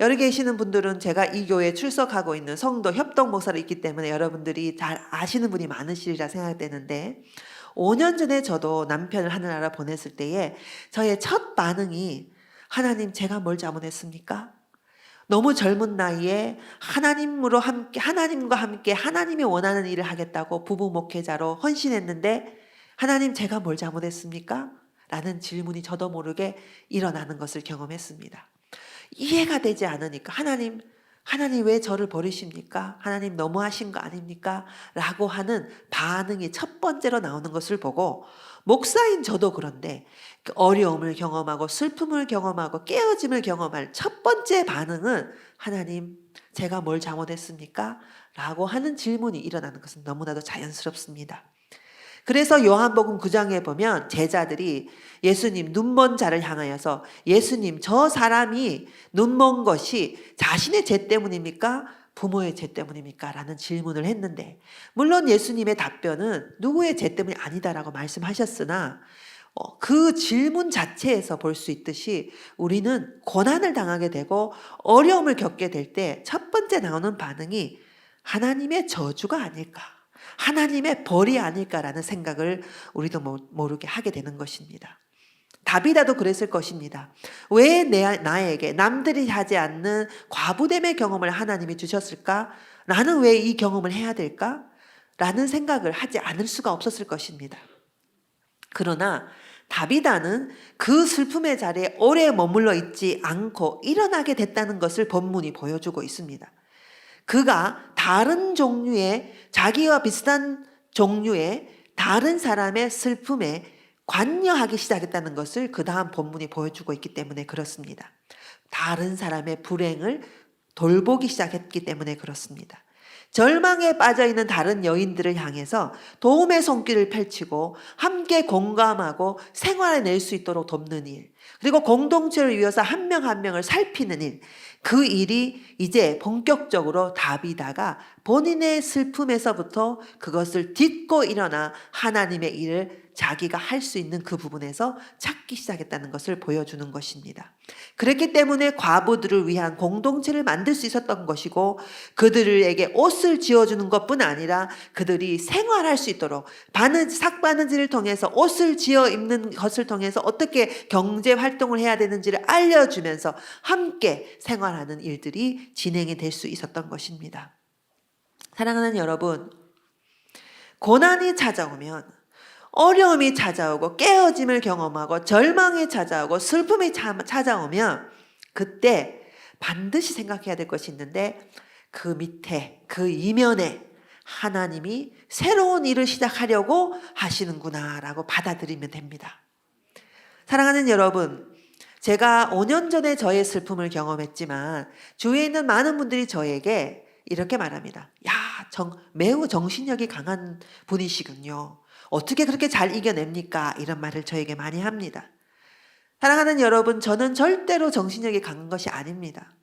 E: 여기 계시는 분들은 제가 이 교회에 출석하고 있는 성도 협동 목사로 있기 때문에 여러분들이 잘 아시는 분이 많으시리라 생각되는데 5년 전에 저도 남편을 하늘나라 보냈을 때에 저의 첫 반응이 하나님 제가 뭘 잘못했습니까? 너무 젊은 나이에 하나님과 함께 하나님이 원하는 일을 하겠다고 부부 목회자로 헌신했는데 하나님 제가 뭘 잘못했습니까? 라는 질문이 저도 모르게 일어나는 것을 경험했습니다. 이해가 되지 않으니까 하나님 왜 저를 버리십니까? 하나님 너무하신 거 아닙니까? 라고 하는 반응이 첫 번째로 나오는 것을 보고 목사인 저도 그런데 어려움을 경험하고 슬픔을 경험하고 깨어짐을 경험할 첫 번째 반응은 하나님 제가 뭘 잘못했습니까? 라고 하는 질문이 일어나는 것은 너무나도 자연스럽습니다. 그래서 요한복음 9장에 보면 제자들이 예수님 눈먼 자를 향하여서 예수님 저 사람이 눈먼 것이 자신의 죄 때문입니까? 부모의 죄 때문입니까? 라는 질문을 했는데 물론 예수님의 답변은 누구의 죄 때문이 아니다라고 말씀하셨으나 그 질문 자체에서 볼 수 있듯이 우리는 고난을 당하게 되고 어려움을 겪게 될 때 첫 번째 나오는 반응이 하나님의 저주가 아닐까? 하나님의 벌이 아닐까라는 생각을 우리도 모르게 하게 되는 것입니다. 다비다도 그랬을 것입니다. 왜 나에게 남들이 하지 않는 과부됨의 경험을 하나님이 주셨을까? 나는 왜 이 경험을 해야 될까? 라는 생각을 하지 않을 수가 없었을 것입니다. 그러나 다비다는 그 슬픔의 자리에 오래 머물러 있지 않고 일어나게 됐다는 것을 본문이 보여주고 있습니다. 그가 다른 종류의 자기와 비슷한 종류의 다른 사람의 슬픔에 관여하기 시작했다는 것을 그 다음 본문이 보여주고 있기 때문에 그렇습니다. 다른 사람의 불행을 돌보기 시작했기 때문에 그렇습니다. 절망에 빠져있는 다른 여인들을 향해서 도움의 손길을 펼치고 함께 공감하고 생활해낼 수 있도록 돕는 일, 그리고 공동체를 위해서 한 명 한 명을 살피는 일, 그 일이 이제 본격적으로 다비다가 본인의 슬픔에서부터 그것을 딛고 일어나 하나님의 일을 자기가 할 수 있는 그 부분에서 찾기 시작했다는 것을 보여주는 것입니다. 그렇기 때문에 과부들을 위한 공동체를 만들 수 있었던 것이고 그들에게 옷을 지어주는 것뿐 아니라 그들이 생활할 수 있도록 삭바느질을 통해서 옷을 지어 입는 것을 통해서 어떻게 경제 활동을 해야 되는지를 알려주면서 함께 생활하는 일들이 진행이 될 수 있었던 것입니다. 사랑하는 여러분, 고난이 찾아오면 어려움이 찾아오고 깨어짐을 경험하고 절망이 찾아오고 슬픔이 찾아오면 그때 반드시 생각해야 될 것이 있는데 그 밑에 그 이면에 하나님이 새로운 일을 시작하려고 하시는구나라고 받아들이면 됩니다. 사랑하는 여러분, 제가 5년 전에 저의 슬픔을 경험했지만 주위에 있는 많은 분들이 저에게 이렇게 말합니다. 야, 매우 정신력이 강한 분이시군요. 어떻게 그렇게 잘 이겨냅니까? 이런 말을 저에게 많이 합니다. 사랑하는 여러분, 저는 절대로 정신력이 강한 것이 아닙니다.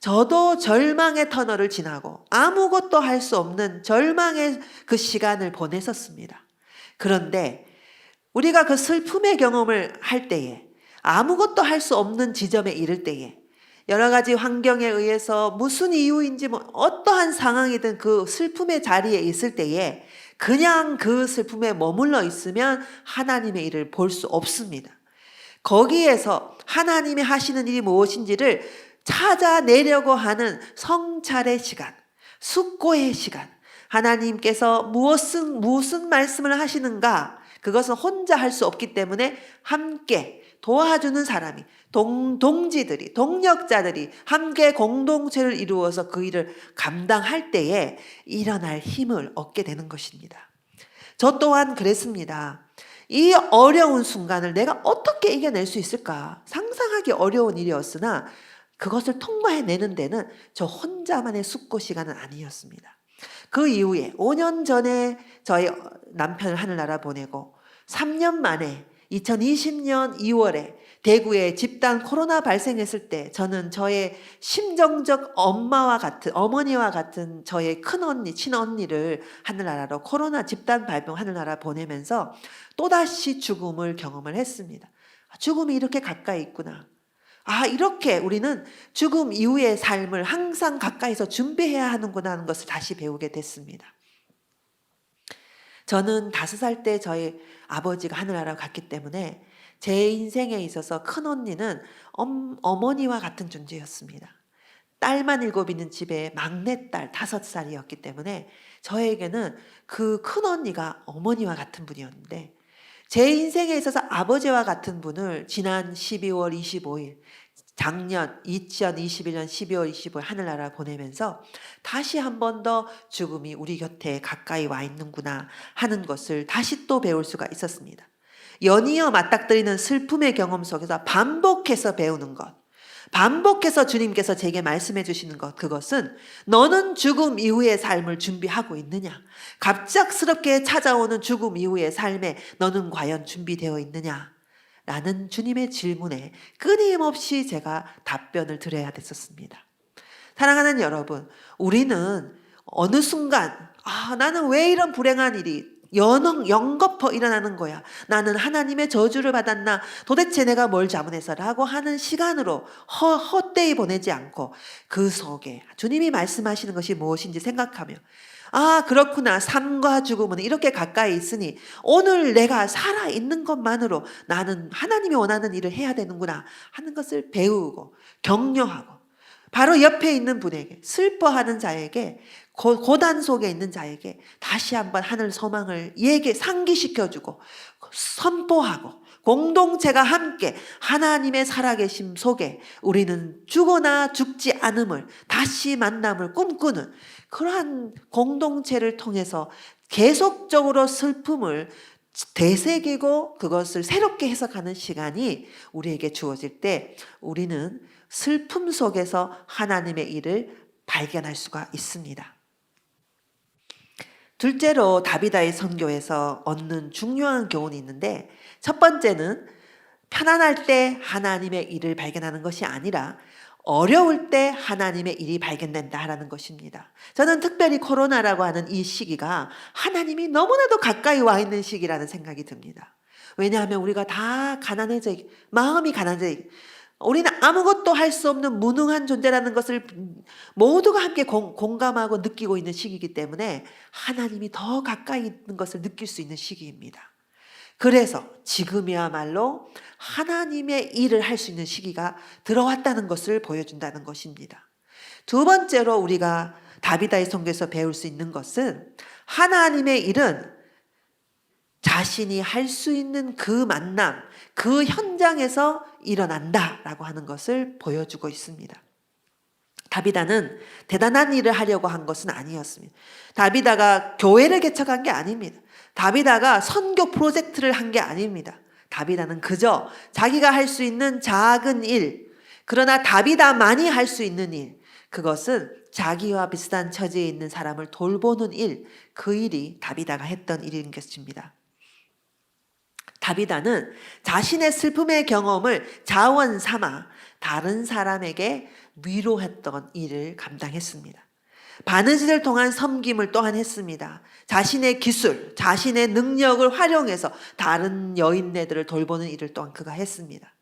E: 저도 절망의 터널을 지나고 아무것도 할 수 없는 절망의 그 시간을 보냈었습니다. 그런데 우리가 그 슬픔의 경험을 할 때에 아무것도 할 수 없는 지점에 이를 때에 여러 가지 환경에 의해서 무슨 이유인지 어떠한 상황이든 그 슬픔의 자리에 있을 때에 그냥 그 슬픔에 머물러 있으면 하나님의 일을 볼 수 없습니다. 거기에서 하나님이 하시는 일이 무엇인지를 찾아내려고 하는 성찰의 시간, 숙고의 시간, 하나님께서 무슨 말씀을 하시는가 그것은 혼자 할 수 없기 때문에 함께 도와주는 사람이, 동지들이, 동력자들이 함께 공동체를 이루어서 그 일을 감당할 때에 일어날 힘을 얻게 되는 것입니다. 저 또한 그랬습니다. 이 어려운 순간을 내가 어떻게 이겨낼 수 있을까? 상상하기 어려운 일이었으나 그것을 통과해내는 데는 저 혼자만의 숙고 시간은 아니었습니다. 그 이후에 5년 전에 저희 남편을 하늘나라 보내고 3년 만에 2020년 2월에 대구에 집단 코로나 발생했을 때 저는 저의 심정적 어머니와 같은 저의 큰언니, 친언니를 하늘나라로 코로나 집단 발병 하늘나라 보내면서 또다시 죽음을 경험을 했습니다. 죽음이 이렇게 가까이 있구나. 이렇게 우리는 죽음 이후의 삶을 항상 가까이서 준비해야 하는구나 하는 것을 다시 배우게 됐습니다. 저는 5살 때 저희 아버지가 하늘나라 갔기 때문에 제 인생에 있어서 큰언니는 어머니와 같은 존재였습니다. 딸만 7 있는 집에 막내딸 5살이었기 때문에 저에게는 그 큰언니가 어머니와 같은 분이었는데 제 인생에 있어서 아버지와 같은 분을 지난 12월 25일 작년 2021년 12월 25일 하늘나라 보내면서 다시 한 번 더 죽음이 우리 곁에 가까이 와 있는구나 하는 것을 다시 또 배울 수가 있었습니다. 연이어 맞닥뜨리는 슬픔의 경험 속에서 반복해서 배우는 것, 반복해서 주님께서 제게 말씀해 주시는 것, 그것은 너는 죽음 이후의 삶을 준비하고 있느냐? 갑작스럽게 찾아오는 죽음 이후의 삶에 너는 과연 준비되어 있느냐? 라는 주님의 질문에 끊임없이 제가 답변을 드려야 됐었습니다. 사랑하는 여러분, 우리는 어느 순간 나는 왜 이런 불행한 일이 연거푸 일어나는 거야. 나는 하나님의 저주를 받았나? 도대체 내가 뭘 잘못해서라고 하는 시간으로 헛되이 보내지 않고 그 속에 주님이 말씀하시는 것이 무엇인지 생각하며 그렇구나. 삶과 죽음은 이렇게 가까이 있으니 오늘 내가 살아있는 것만으로 나는 하나님이 원하는 일을 해야 되는구나 하는 것을 배우고 격려하고 바로 옆에 있는 분에게 슬퍼하는 자에게 고단 속에 있는 자에게 다시 한번 하늘 소망을 상기시켜주고 선포하고 공동체가 함께 하나님의 살아계심 속에 우리는 죽거나 죽지 않음을 다시 만남을 꿈꾸는 그러한 공동체를 통해서 계속적으로 슬픔을 되새기고 그것을 새롭게 해석하는 시간이 우리에게 주어질 때 우리는 슬픔 속에서 하나님의 일을 발견할 수가 있습니다. 둘째로 다비다의 선교에서 얻는 중요한 교훈이 있는데 첫 번째는 편안할 때 하나님의 일을 발견하는 것이 아니라 어려울 때 하나님의 일이 발견된다라는 것입니다. 저는 특별히 코로나라고 하는 이 시기가 하나님이 너무나도 가까이 와 있는 시기라는 생각이 듭니다. 왜냐하면 우리가 다 마음이 가난해져 우리는 아무것도 할 수 없는 무능한 존재라는 것을 모두가 함께 공감하고 느끼고 있는 시기이기 때문에 하나님이 더 가까이 있는 것을 느낄 수 있는 시기입니다. 그래서 지금이야말로 하나님의 일을 할 수 있는 시기가 들어왔다는 것을 보여준다는 것입니다. 두 번째로 우리가 다비다의 선교에서 배울 수 있는 것은 하나님의 일은 자신이 할 수 있는 그 만남, 그 현장에서 일어난다라고 하는 것을 보여주고 있습니다. 다비다는 대단한 일을 하려고 한 것은 아니었습니다. 다비다가 교회를 개척한 게 아닙니다. 다비다가 선교 프로젝트를 한 게 아닙니다. 다비다는 그저 자기가 할 수 있는 작은 일, 그러나 다비다만이 할 수 있는 일, 그것은 자기와 비슷한 처지에 있는 사람을 돌보는 일, 그 일이 다비다가 했던 일인 것입니다. 다비다는 자신의 슬픔의 경험을 자원 삼아 다른 사람에게 위로했던 일을 감당했습니다. 바느질을 통한 섬김을 또한 했습니다. 자신의 기술, 자신의 능력을 활용해서 다른 여인네들을 돌보는 일을 또한 그가 했습니다.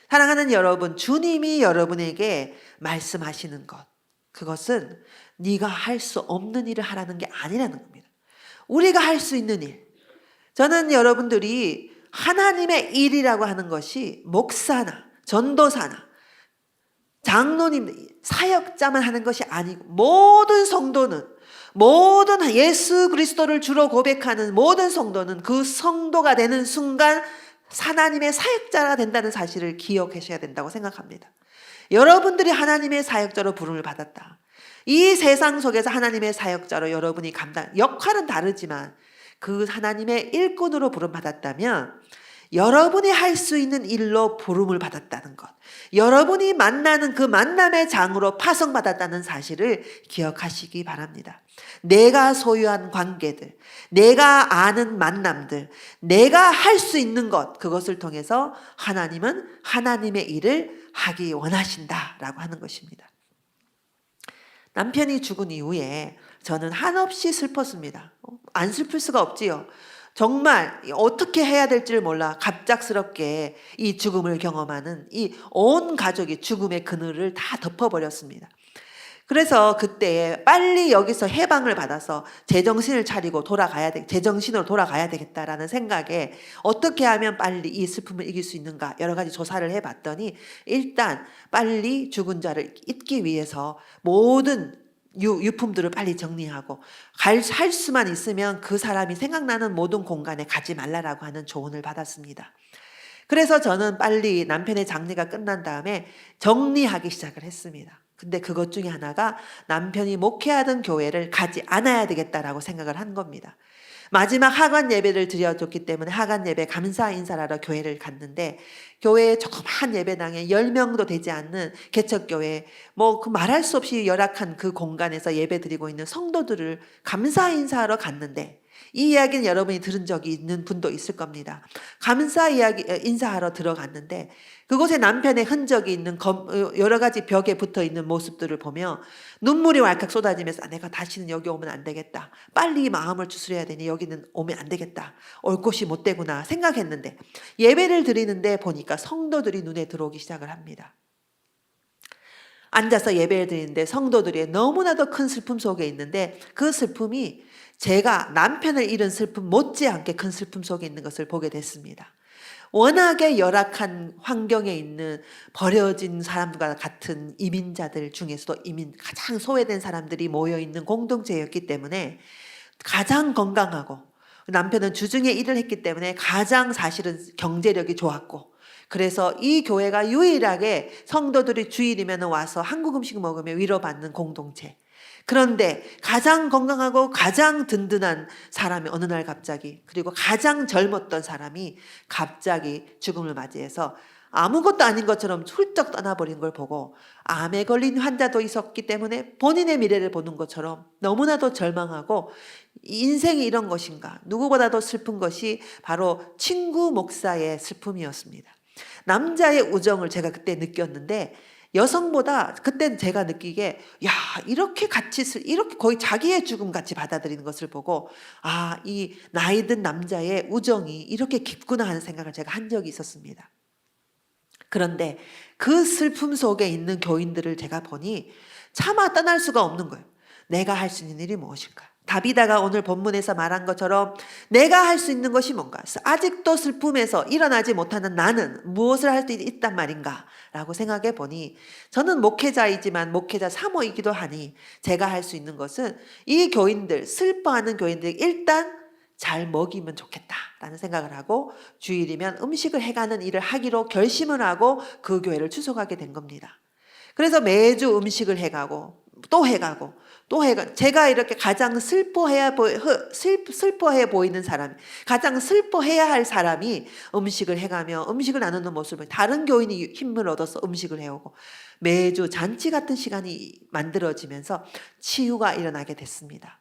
E: 사랑하는 여러분, 주님이 여러분에게 말씀하시는 것, 그것은 네가 할 수 없는 일을 하라는 게 아니라는 겁니다. 우리가 할 수 있는 일, 저는 여러분들이 하나님의 일이라고 하는 것이 목사나 전도사나 장로님, 사역자만 하는 것이 아니고 모든 성도는 모든 예수 그리스도를 주로 고백하는 모든 성도는 그 성도가 되는 순간 하나님의 사역자가 된다는 사실을 기억하셔야 된다고 생각합니다. 여러분들이 하나님의 사역자로 부름을 받았다. 이 세상 속에서 하나님의 사역자로 여러분이 역할은 다르지만 그 하나님의 일꾼으로 부름 받았다면 여러분이 할 수 있는 일로 부름을 받았다는 것, 여러분이 만나는 그 만남의 장으로 파송받았다는 사실을 기억하시기 바랍니다. 내가 소유한 관계들, 내가 아는 만남들, 내가 할 수 있는 것, 그것을 통해서 하나님은 하나님의 일을 하기 원하신다라고 하는 것입니다. 남편이 죽은 이후에 저는 한없이 슬펐습니다. 안 슬플 수가 없지요. 정말 어떻게 해야 될지를 몰라 갑작스럽게 이 죽음을 경험하는 이 온 가족이 죽음의 그늘을 다 덮어버렸습니다. 그래서 그때 빨리 여기서 해방을 받아서 제정신을 차리고 제정신으로 돌아가야 되겠다라는 생각에 어떻게 하면 빨리 이 슬픔을 이길 수 있는가 여러 가지 조사를 해봤더니 일단 빨리 죽은 자를 잊기 위해서 모든 유품들을 빨리 정리하고 할 수만 있으면 그 사람이 생각나는 모든 공간에 가지 말라라고 하는 조언을 받았습니다. 그래서 저는 빨리 남편의 장례가 끝난 다음에 정리하기 시작을 했습니다. 근데 그것 중에 하나가 남편이 목회하던 교회를 가지 않아야 되겠다라고 생각을 한 겁니다. 마지막 하관 예배를 드려줬기 때문에 하관 예배 감사 인사를 하러 교회를 갔는데 교회에 조그만 예배당에 10명도 되지 않는 개척교회 그 말할 수 없이 열악한 그 공간에서 예배 드리고 있는 성도들을 감사 인사하러 갔는데 이 이야기는 여러분이 들은 적이 있는 분도 있을 겁니다. 감사 인사하러 들어갔는데 그곳에 남편의 흔적이 있는 여러 가지 벽에 붙어 있는 모습들을 보며 눈물이 왈칵 쏟아지면서 내가 다시는 여기 오면 안 되겠다. 빨리 마음을 추스려야 되니 여기는 오면 안 되겠다. 올 곳이 못 되구나 생각했는데 예배를 드리는데 보니까 성도들이 눈에 들어오기 시작을 합니다. 앉아서 예배를 드리는데 성도들이 너무나도 큰 슬픔 속에 있는데 그 슬픔이 제가 남편을 잃은 슬픔 못지않게 큰 슬픔 속에 있는 것을 보게 됐습니다. 워낙에 열악한 환경에 있는 버려진 사람과 같은 이민자들 중에서도 가장 소외된 사람들이 모여있는 공동체였기 때문에 가장 건강하고 남편은 주중에 일을 했기 때문에 가장 사실은 경제력이 좋았고 그래서 이 교회가 유일하게 성도들이 주일이면 와서 한국 음식 먹으며 위로받는 공동체. 그런데 가장 건강하고 가장 든든한 사람이 어느 날 갑자기 그리고 가장 젊었던 사람이 갑자기 죽음을 맞이해서 아무것도 아닌 것처럼 훌쩍 떠나버린 걸 보고 암에 걸린 환자도 있었기 때문에 본인의 미래를 보는 것처럼 너무나도 절망하고 인생이 이런 것인가 누구보다도 슬픈 것이 바로 친구 목사의 슬픔이었습니다. 남자의 우정을 제가 그때 느꼈는데 여성보다 그때는 제가 느끼기에 이렇게 거의 자기의 죽음 같이 받아들이는 것을 보고 이 나이 든 남자의 우정이 이렇게 깊구나 하는 생각을 제가 한 적이 있었습니다. 그런데 그 슬픔 속에 있는 교인들을 제가 보니 차마 떠날 수가 없는 거예요. 내가 할 수 있는 일이 무엇일까? 다비다가 오늘 본문에서 말한 것처럼 내가 할 수 있는 것이 뭔가? 아직도 슬픔에서 일어나지 못하는 나는 무엇을 할 수 있단 말인가? 라고 생각해 보니 저는 목회자이지만 목회자 3호이기도 하니 제가 할 수 있는 것은 이 교인들, 슬퍼하는 교인들 일단 잘 먹이면 좋겠다라는 생각을 하고 주일이면 음식을 해가는 일을 하기로 결심을 하고 그 교회를 추석하게 된 겁니다. 그래서 매주 음식을 해가고 또 해가고 제가 이렇게 가장 슬퍼해 보이는 사람, 가장 슬퍼해야 할 사람이 음식을 해가며 음식을 나누는 모습을 다른 교인이 힘을 얻어서 음식을 해오고 매주 잔치 같은 시간이 만들어지면서 치유가 일어나게 됐습니다.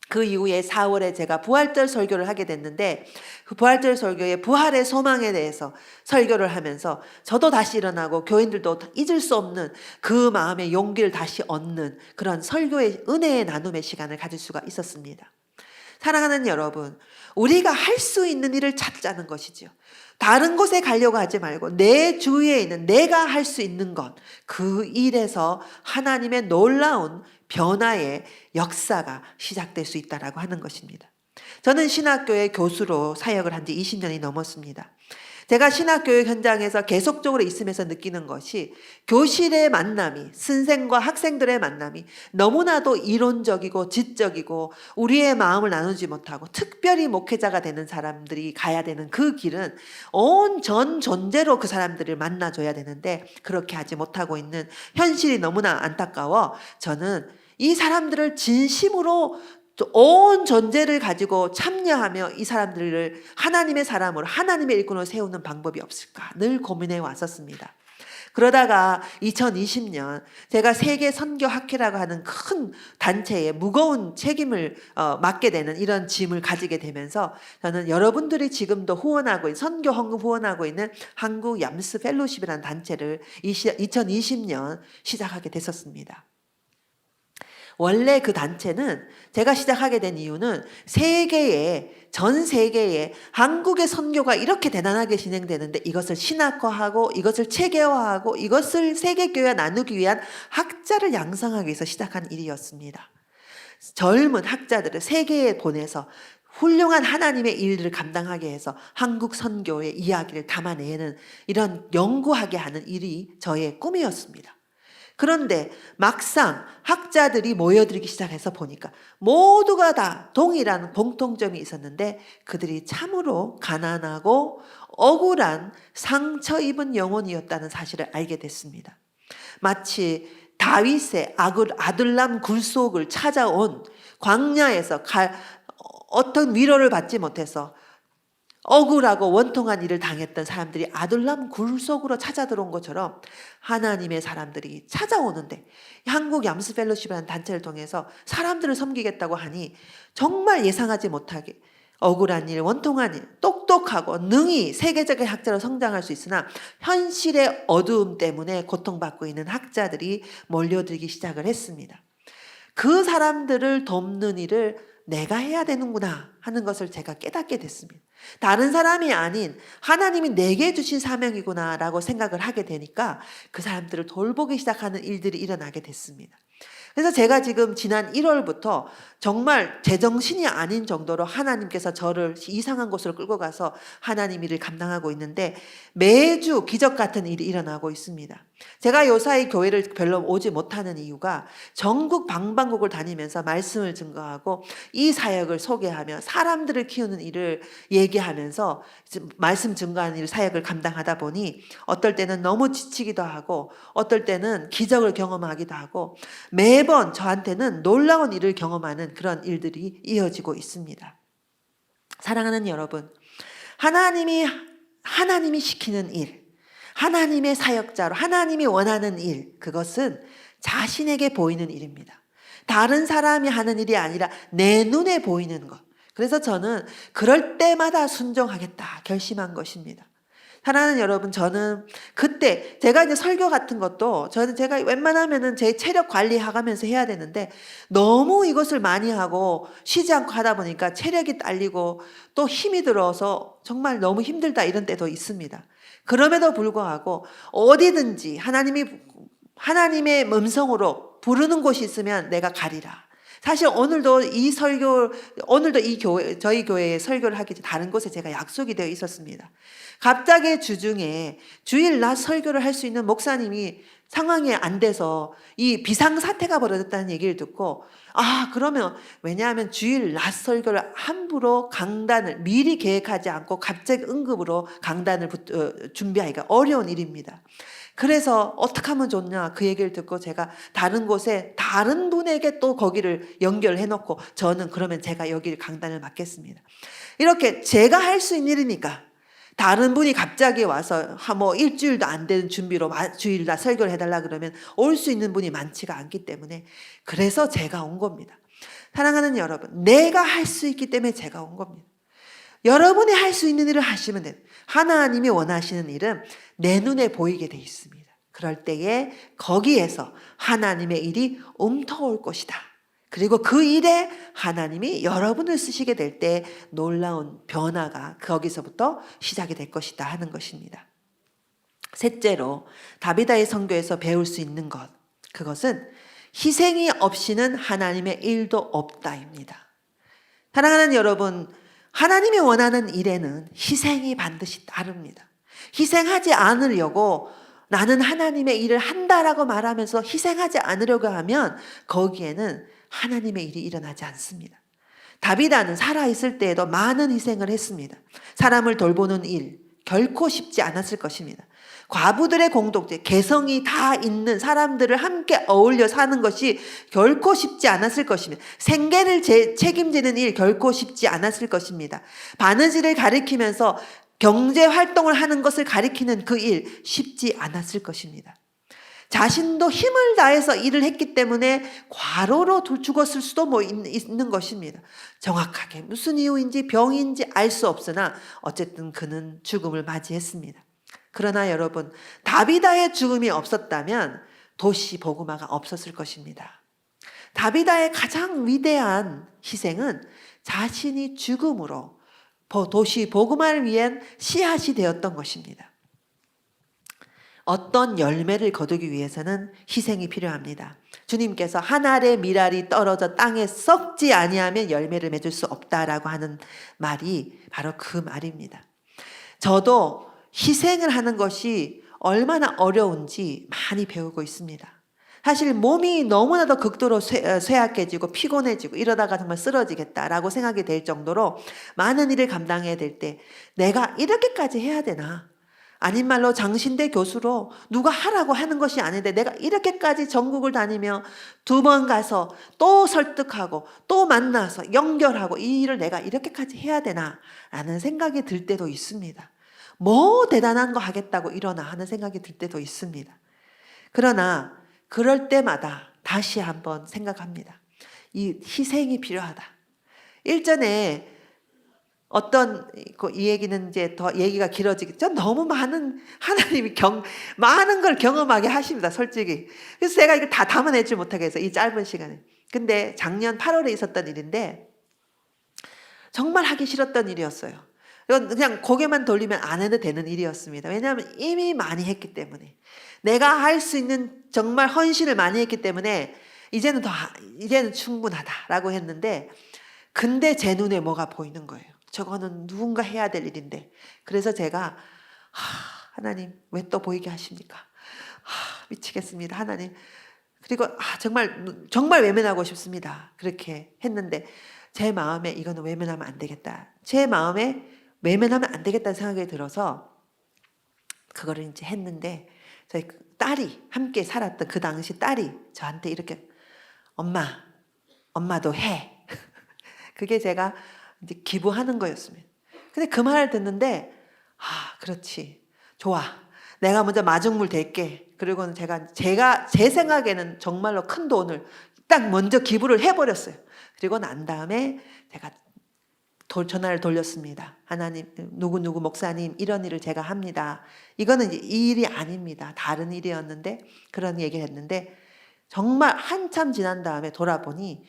E: 그 이후에 4월에 제가 부활절 설교를 하게 됐는데 그 부활절 설교의 부활의 소망에 대해서 설교를 하면서 저도 다시 일어나고 교인들도 잊을 수 없는 그 마음의 용기를 다시 얻는 그런 설교의 은혜의 나눔의 시간을 가질 수가 있었습니다. 사랑하는 여러분, 우리가 할 수 있는 일을 찾자는 것이죠. 다른 곳에 가려고 하지 말고 내 주위에 있는 내가 할 수 있는 것, 그 일에서 하나님의 놀라운 변화의 역사가 시작될 수 있다라고 하는 것입니다. 저는 신학교의 교수로 사역을 한 지 20년이 넘었습니다. 제가 신학교육 현장에서 계속적으로 있으면서 느끼는 것이 교실의 만남이, 선생과 학생들의 만남이 너무나도 이론적이고 지적이고 우리의 마음을 나누지 못하고 특별히 목회자가 되는 사람들이 가야 되는 그 길은 온 전 존재로 그 사람들을 만나줘야 되는데 그렇게 하지 못하고 있는 현실이 너무나 안타까워 저는 이 사람들을 진심으로 온 존재를 가지고 참여하며 이 사람들을 하나님의 사람으로 하나님의 일꾼으로 세우는 방법이 없을까 늘 고민해 왔었습니다. 그러다가 2020년 제가 세계 선교학회라고 하는 큰 단체에 무거운 책임을 맡게 되는 이런 짐을 가지게 되면서 저는 여러분들이 지금도 후원하고 있는 선교 헌금 후원하고 있는 한국 얌스 펠로십이라는 단체를 2020년 시작하게 됐었습니다. 원래 그 단체는 제가 시작하게 된 이유는 전 세계에 한국의 선교가 이렇게 대단하게 진행되는데 이것을 신학화하고 이것을 체계화하고 이것을 세계교회에 나누기 위한 학자를 양성하기 위해서 시작한 일이었습니다. 젊은 학자들을 세계에 보내서 훌륭한 하나님의 일들을 감당하게 해서 한국 선교의 이야기를 담아내는 이런 연구하게 하는 일이 저의 꿈이었습니다. 그런데 막상 학자들이 모여들기 시작해서 보니까 모두가 다 동일한 공통점이 있었는데 그들이 참으로 가난하고 억울한 상처 입은 영혼이었다는 사실을 알게 됐습니다. 마치 다윗의 아둘람 굴속을 찾아온 광야에서 어떤 위로를 받지 못해서 억울하고 원통한 일을 당했던 사람들이 아둘람 굴속으로 찾아 들어온 것처럼 하나님의 사람들이 찾아오는데 한국 얌스 펠로십이라는 단체를 통해서 사람들을 섬기겠다고 하니 정말 예상하지 못하게 억울한 일, 원통한 일, 똑똑하고 능히 세계적인 학자로 성장할 수 있으나 현실의 어두움 때문에 고통받고 있는 학자들이 몰려들기 시작을 했습니다. 그 사람들을 돕는 일을 내가 해야 되는구나 하는 것을 제가 깨닫게 됐습니다. 다른 사람이 아닌 하나님이 내게 주신 사명이구나 라고 생각을 하게 되니까 그 사람들을 돌보기 시작하는 일들이 일어나게 됐습니다. 그래서 제가 지금 지난 1월부터 정말 제정신이 아닌 정도로 하나님께서 저를 이상한 곳으로 끌고 가서 하나님 일을 감당하고 있는데 매주 기적 같은 일이 일어나고 있습니다. 제가 요사이 교회를 별로 오지 못하는 이유가 전국 방방곡을 다니면서 말씀을 증거하고 이 사역을 소개하며 사람들을 키우는 일을 얘기하면서 말씀 증거하는 일 사역을 감당하다 보니 어떨 때는 너무 지치기도 하고 어떨 때는 기적을 경험하기도 하고 매번 저한테는 놀라운 일을 경험하는 그런 일들이 이어지고 있습니다. 사랑하는 여러분, 하나님이 시키는 일, 하나님의 사역자로 하나님이 원하는 일, 그것은 자신에게 보이는 일입니다. 다른 사람이 하는 일이 아니라 내 눈에 보이는 것. 그래서 저는 그럴 때마다 순종하겠다 결심한 것입니다. 사랑하는 여러분, 저는 그때 제가 이제 설교 같은 것도 제가 웬만하면은 제 체력 관리하면서 해야 되는데 너무 이것을 많이 하고 쉬지 않고 하다 보니까 체력이 딸리고 또 힘이 들어서 정말 너무 힘들다 이런 때도 있습니다. 그럼에도 불구하고 어디든지 하나님의 음성으로 부르는 곳이 있으면 내가 가리라. 사실 오늘도 저희 교회에 설교를 하기 전에 다른 곳에 제가 약속이 되어 있었습니다. 갑자기 주중에 주일 낮 설교를 할 수 있는 목사님이 상황이 안 돼서 이 비상사태가 벌어졌다는 얘기를 듣고 그러면 왜냐하면 주일 낮 설교를 함부로 강단을 미리 계획하지 않고 갑자기 응급으로 강단을 준비하기가 어려운 일입니다. 그래서 어떻게 하면 좋냐 그 얘기를 듣고 제가 다른 곳에 다른 분에게 또 거기를 연결해 놓고 저는 그러면 제가 여기 강단을 맡겠습니다. 이렇게 제가 할 수 있는 일이니까 다른 분이 갑자기 와서 일주일도 안 되는 준비로 주일날 설교를 해달라 그러면 올 수 있는 분이 많지가 않기 때문에 그래서 제가 온 겁니다. 사랑하는 여러분, 내가 할 수 있기 때문에 제가 온 겁니다. 여러분이 할 수 있는 일을 하시면 돼요. 하나님이 원하시는 일은 내 눈에 보이게 돼 있습니다. 그럴 때에 거기에서 하나님의 일이 움터올 것이다. 그리고 그 일에 하나님이 여러분을 쓰시게 될 때 놀라운 변화가 거기서부터 시작이 될 것이다 하는 것입니다. 셋째로 다비다의 선교에서 배울 수 있는 것, 그것은 희생이 없이는 하나님의 일도 없다입니다. 사랑하는 여러분, 하나님이 원하는 일에는 희생이 반드시 따릅니다. 희생하지 않으려고 나는 하나님의 일을 한다라고 말하면서 희생하지 않으려고 하면 거기에는 하나님의 일이 일어나지 않습니다. 다비다는 살아있을 때에도 많은 희생을 했습니다. 사람을 돌보는 일 결코 쉽지 않았을 것입니다. 과부들의 공동체, 개성이 다 있는 사람들을 함께 어울려 사는 것이 결코 쉽지 않았을 것입니다. 생계를 책임지는 일 결코 쉽지 않았을 것입니다. 바느질을 가리키면서 경제 활동을 하는 것을 가리키는 그 일 쉽지 않았을 것입니다. 자신도 힘을 다해서 일을 했기 때문에 과로로 죽었을 수도 있는 것입니다. 정확하게 무슨 이유인지 병인지 알 수 없으나 어쨌든 그는 죽음을 맞이했습니다. 그러나 여러분, 다비다의 죽음이 없었다면 도시 보그마가 없었을 것입니다. 다비다의 가장 위대한 희생은 자신이 죽음으로 도시 보그마를 위한 씨앗이 되었던 것입니다. 어떤 열매를 거두기 위해서는 희생이 필요합니다. 주님께서 한 알의 밀알이 떨어져 땅에 썩지 아니하면 열매를 맺을 수 없다라고 하는 말이 바로 그 말입니다. 저도 희생을 하는 것이 얼마나 어려운지 많이 배우고 있습니다. 사실 몸이 너무나도 극도로 쇠약해지고 피곤해지고 이러다가 정말 쓰러지겠다라고 생각이 될 정도로 많은 일을 감당해야 될 때 내가 이렇게까지 해야 되나? 아닌 말로 장신대 교수로 누가 하라고 하는 것이 아닌데 내가 이렇게까지 전국을 다니며 2번 가서 또 설득하고 또 만나서 연결하고 이 일을 내가 이렇게까지 해야 되나? 라는 생각이 들 때도 있습니다. 뭐 대단한 거 하겠다고 일어나 하는 생각이 들 때도 있습니다. 그러나 그럴 때마다 다시 한번 생각합니다. 이 희생이 필요하다. 일전에 어떤 이 얘기는 이제 더 얘기가 길어지겠죠. 너무 많은 하나님이 많은 걸 경험하게 하십니다. 솔직히. 그래서 제가 이걸 다 담아내지 못하게 해서 이 짧은 시간에. 근데 작년 8월에 있었던 일인데 정말 하기 싫었던 일이었어요. 이건 그냥 고개만 돌리면 안 해도 되는 일이었습니다. 왜냐하면 이미 많이 했기 때문에. 내가 할 수 있는 정말 헌신을 많이 했기 때문에 이제는 충분하다라고 했는데 근데 제 눈에 뭐가 보이는 거예요. 저거는 누군가 해야 될 일인데. 그래서 제가 하나님 왜 또 보이게 하십니까? 미치겠습니다. 하나님. 그리고 정말 외면하고 싶습니다. 그렇게 했는데 제 마음에 이거는 외면하면 안 되겠다. 제 마음에 외면하면 안 되겠다는 생각이 들어서 그거를 이제 했는데 저희 딸이 함께 살았던 그 당시 딸이 저한테 이렇게 엄마도 해. 그게 제가 이제 기부하는 거였습니다. 근데 그 말을 듣는데 그렇지. 좋아. 내가 먼저 마중물 댈게. 그리고는 제가 제 생각에는 정말로 큰 돈을 딱 먼저 기부를 해버렸어요. 그리고 난 다음에 제가 전화를 돌렸습니다. 하나님, 누구 목사님 이런 일을 제가 합니다. 이거는 이제 이 일이 아닙니다. 다른 일이었는데 그런 얘기를 했는데 정말 한참 지난 다음에 돌아보니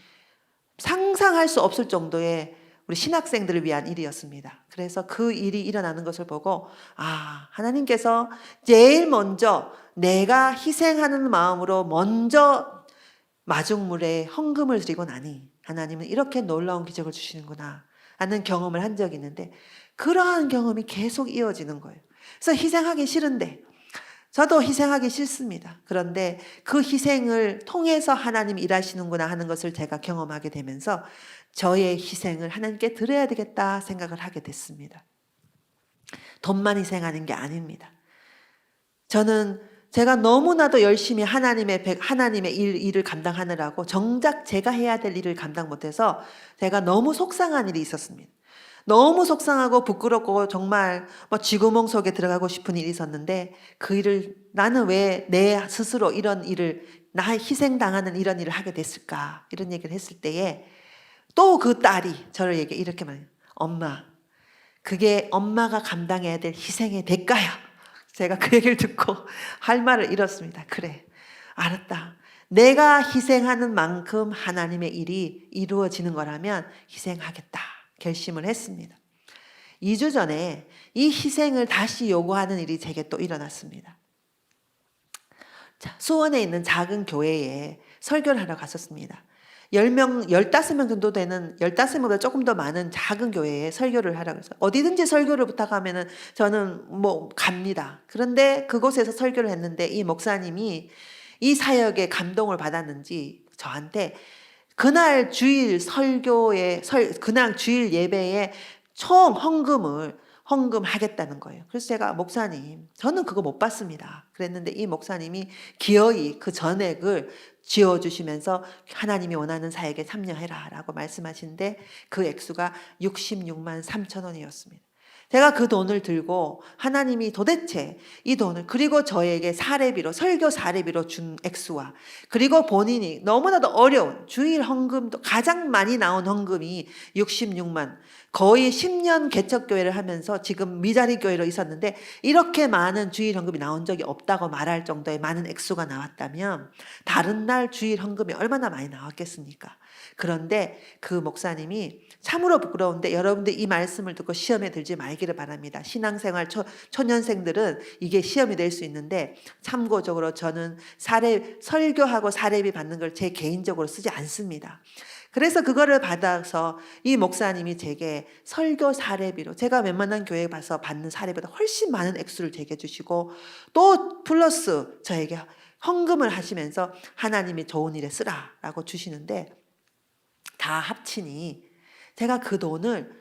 E: 상상할 수 없을 정도의 우리 신학생들을 위한 일이었습니다. 그래서 그 일이 일어나는 것을 보고 하나님께서 제일 먼저 내가 희생하는 마음으로 먼저 마중물에 헌금을 드리고 나니 하나님은 이렇게 놀라운 기적을 주시는구나 하는 경험을 한 적이 있는데 그러한 경험이 계속 이어지는 거예요. 그래서 희생하기 싫은데 저도 희생하기 싫습니다. 그런데 그 희생을 통해서 하나님이 일하시는구나 하는 것을 제가 경험하게 되면서 저의 희생을 하나님께 드려야 되겠다 생각을 하게 됐습니다. 돈만 희생하는 게 아닙니다. 저는 제가 너무나도 열심히 하나님의 일을 감당하느라고 정작 제가 해야 될 일을 감당 못해서 제가 너무 속상한 일이 있었습니다. 너무 속상하고 부끄럽고 정말 쥐구멍 속에 들어가고 싶은 일이 있었는데 그 일을 나는 왜 내 스스로 이런 일을 나 희생당하는 이런 일을 하게 됐을까 이런 얘기를 했을 때에 또 그 딸이 저를 이렇게 말해요. 엄마, 그게 엄마가 감당해야 될 희생의 대가야. 제가 그 얘기를 듣고 할 말을 잃었습니다. 그래, 알았다. 내가 희생하는 만큼 하나님의 일이 이루어지는 거라면 희생하겠다 결심을 했습니다. 2주 전에 이 희생을 다시 요구하는 일이 제게 또 일어났습니다. 수원에 있는 작은 교회에 설교를 하러 갔었습니다. 10명, 15명 정도 되는 15명보다 조금 더 많은 작은 교회에 설교를 하라고 해서 어디든지 설교를 부탁하면은 저는 뭐 갑니다. 그런데 그곳에서 설교를 했는데 이 목사님이 이 사역에 감동을 받았는지 저한테 그날 주일 그날 주일 예배에 총 헌금하겠다는 거예요. 그래서 제가 목사님, 저는 그거 못 받습니다. 그랬는데 이 목사님이 기어이 그 전액을 지어주시면서 하나님이 원하는 사역에 참여해라 라고 말씀하시는데 그 액수가 66만 3천 원이었습니다. 제가 그 돈을 들고 하나님이 도대체 이 돈을 그리고 저에게 사례비로 설교 사례비로 준 액수와 그리고 본인이 너무나도 어려운 주일 헌금도 가장 많이 나온 헌금이 66만 거의 10년 개척교회를 하면서 지금 미자리 교회로 있었는데 이렇게 많은 주일 헌금이 나온 적이 없다고 말할 정도의 많은 액수가 나왔다면 다른 날 주일 헌금이 얼마나 많이 나왔겠습니까? 그런데 그 목사님이 참으로 부끄러운데 여러분들 이 말씀을 듣고 시험에 들지 말기를 바랍니다. 신앙생활 초년생들은 이게 시험이 될 수 있는데 참고적으로 저는 설교하고 사례비 받는 걸 제 개인적으로 쓰지 않습니다. 그래서 그거를 받아서 이 목사님이 제게 설교 사례비로 제가 웬만한 교회에 가서 받는 사례보다 훨씬 많은 액수를 제게 주시고 또 플러스 저에게 헌금을 하시면서 하나님이 좋은 일에 쓰라라고 주시는데 다 합치니 제가 그 돈을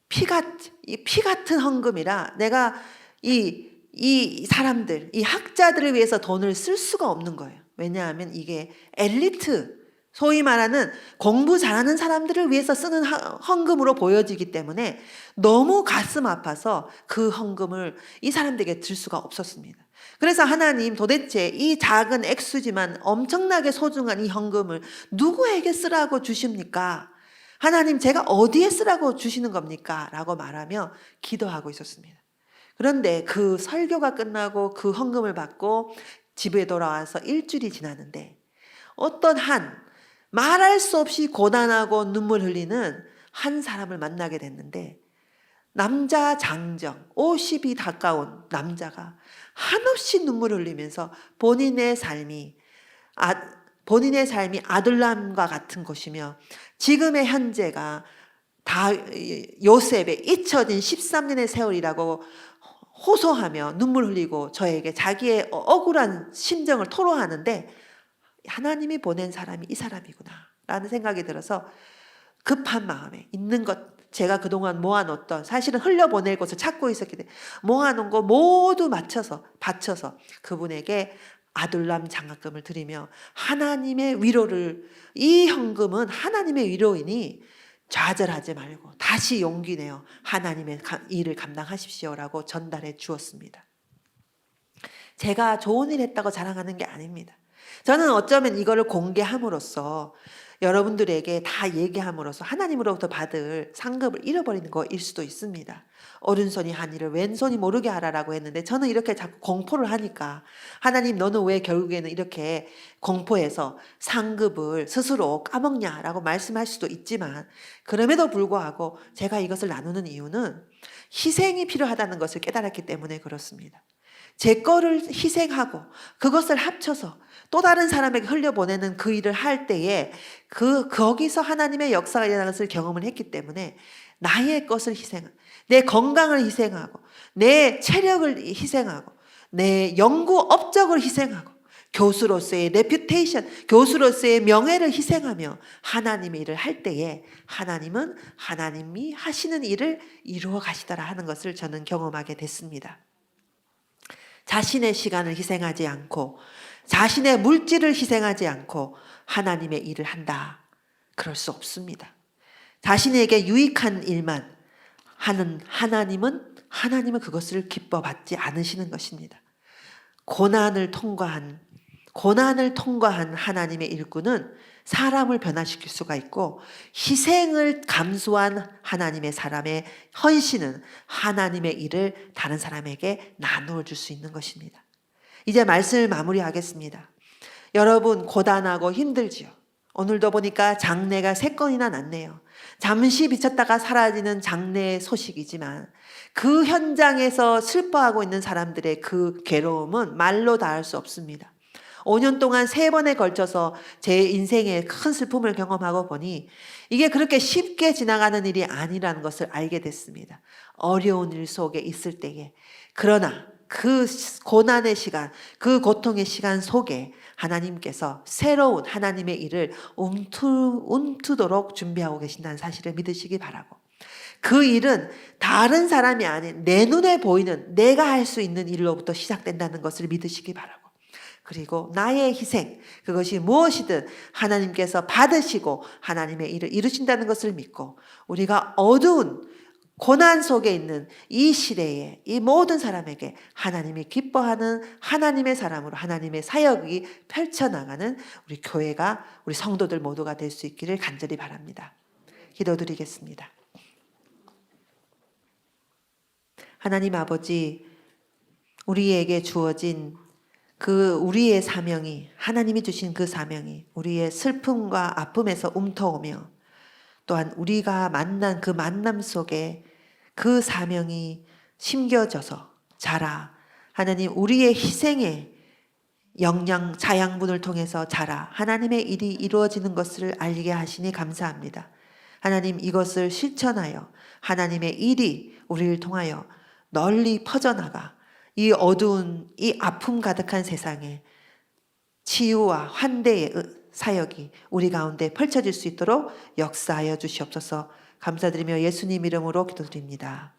E: 피 같은 헌금이라 내가 이 사람들, 이 학자들을 위해서 돈을 쓸 수가 없는 거예요. 왜냐하면 이게 엘리트, 소위 말하는 공부 잘하는 사람들을 위해서 쓰는 헌금으로 보여지기 때문에 너무 가슴 아파서 그 헌금을 이 사람들에게 줄 수가 없었습니다. 그래서 하나님 도대체 이 작은 액수지만 엄청나게 소중한 이 헌금을 누구에게 쓰라고 주십니까? 하나님 제가 어디에 쓰라고 주시는 겁니까? 라고 말하며 기도하고 있었습니다. 그런데 그 설교가 끝나고 그 헌금을 받고 집에 돌아와서 일주일이 지났는데 어떤 말할 수 없이 고단하고 눈물 흘리는 한 사람을 만나게 됐는데 남자 장정 50이 가까운 남자가 한없이 눈물을 흘리면서 본인의 삶이 아둘람과 같은 곳이며 지금의 현재가 다 요셉의 잊혀진 13년의 세월이라고 호소하며 눈물 흘리고 저에게 자기의 억울한 심정을 토로하는데 하나님이 보낸 사람이 이 사람이구나 라는 생각이 들어서 급한 마음에 있는 것 제가 그동안 모아놓던 사실은 흘려보낼 곳을 찾고 있었기 때문에 모아놓은 거 모두 바쳐서 그분에게 아둘람 장학금을 드리며 하나님의 위로를 이 헌금은 하나님의 위로이니 좌절하지 말고 다시 용기 내어 하나님의 일을 감당하십시오라고 전달해 주었습니다. 제가 좋은 일 했다고 자랑하는 게 아닙니다. 저는 어쩌면 이거를 공개함으로써 여러분들에게 다 얘기함으로써 하나님으로부터 받을 상급을 잃어버리는 거일 수도 있습니다. 오른손이 한 일을 왼손이 모르게 하라라고 했는데 저는 이렇게 자꾸 공포를 하니까 하나님 너는 왜 결국에는 이렇게 공포해서 상급을 스스로 까먹냐라고 말씀할 수도 있지만 그럼에도 불구하고 제가 이것을 나누는 이유는 희생이 필요하다는 것을 깨달았기 때문에 그렇습니다. 제 거를 희생하고 그것을 합쳐서 또 다른 사람에게 흘려보내는 그 일을 할 때에 거기서 하나님의 역사가 일어나는 것을 경험을 했기 때문에 나의 것을 희생하고 내 건강을 희생하고 내 체력을 희생하고 내 연구 업적을 희생하고 교수로서의 레퓨테이션, 교수로서의 명예를 희생하며 하나님의 일을 할 때에 하나님은 하나님이 하시는 일을 이루어 가시더라 하는 것을 저는 경험하게 됐습니다. 자신의 시간을 희생하지 않고 자신의 물질을 희생하지 않고 하나님의 일을 한다. 그럴 수 없습니다. 자신에게 유익한 일만 하는 하나님은 그것을 기뻐받지 않으시는 것입니다. 고난을 통과한 하나님의 일꾼은 사람을 변화시킬 수가 있고 희생을 감수한 하나님의 사람의 헌신은 하나님의 일을 다른 사람에게 나누어 줄 수 있는 것입니다. 이제 말씀을 마무리하겠습니다. 여러분 고단하고 힘들지요. 오늘도 보니까 장례가 3건이나 났네요. 잠시 비쳤다가 사라지는 장례의 소식이지만 그 현장에서 슬퍼하고 있는 사람들의 그 괴로움은 말로 다 할 수 없습니다. 5년 동안 3번에 걸쳐서 제 인생에 큰 슬픔을 경험하고 보니 이게 그렇게 쉽게 지나가는 일이 아니라는 것을 알게 됐습니다. 어려운 일 속에 있을 때에. 그러나 그 고난의 시간, 그 고통의 시간 속에 하나님께서 새로운 하나님의 일을 움트도록 준비하고 계신다는 사실을 믿으시기 바라고, 그 일은 다른 사람이 아닌 내 눈에 보이는 내가 할 수 있는 일로부터 시작된다는 것을 믿으시기 바라고, 그리고 나의 희생, 그것이 무엇이든 하나님께서 받으시고 하나님의 일을 이루신다는 것을 믿고, 우리가 어두운 고난 속에 있는 이 시대에 이 모든 사람에게 하나님이 기뻐하는 하나님의 사람으로 하나님의 사역이 펼쳐나가는 우리 교회가, 우리 성도들 모두가 될 수 있기를 간절히 바랍니다. 기도드리겠습니다. 하나님 아버지, 우리에게 주어진 그 우리의 사명이, 하나님이 주신 그 사명이 우리의 슬픔과 아픔에서 움터오며, 또한 우리가 만난 그 만남 속에 그 사명이 심겨져서 자라, 하나님 우리의 희생의 영양 자양분을 통해서 자라 하나님의 일이 이루어지는 것을 알게 하시니 감사합니다. 하나님, 이것을 실천하여 하나님의 일이 우리를 통하여 널리 퍼져나가 이 어두운 이 아픔 가득한 세상에 치유와 환대의 사역이 우리 가운데 펼쳐질 수 있도록 역사하여 주시옵소서. 감사드리며 예수님 이름으로 기도드립니다.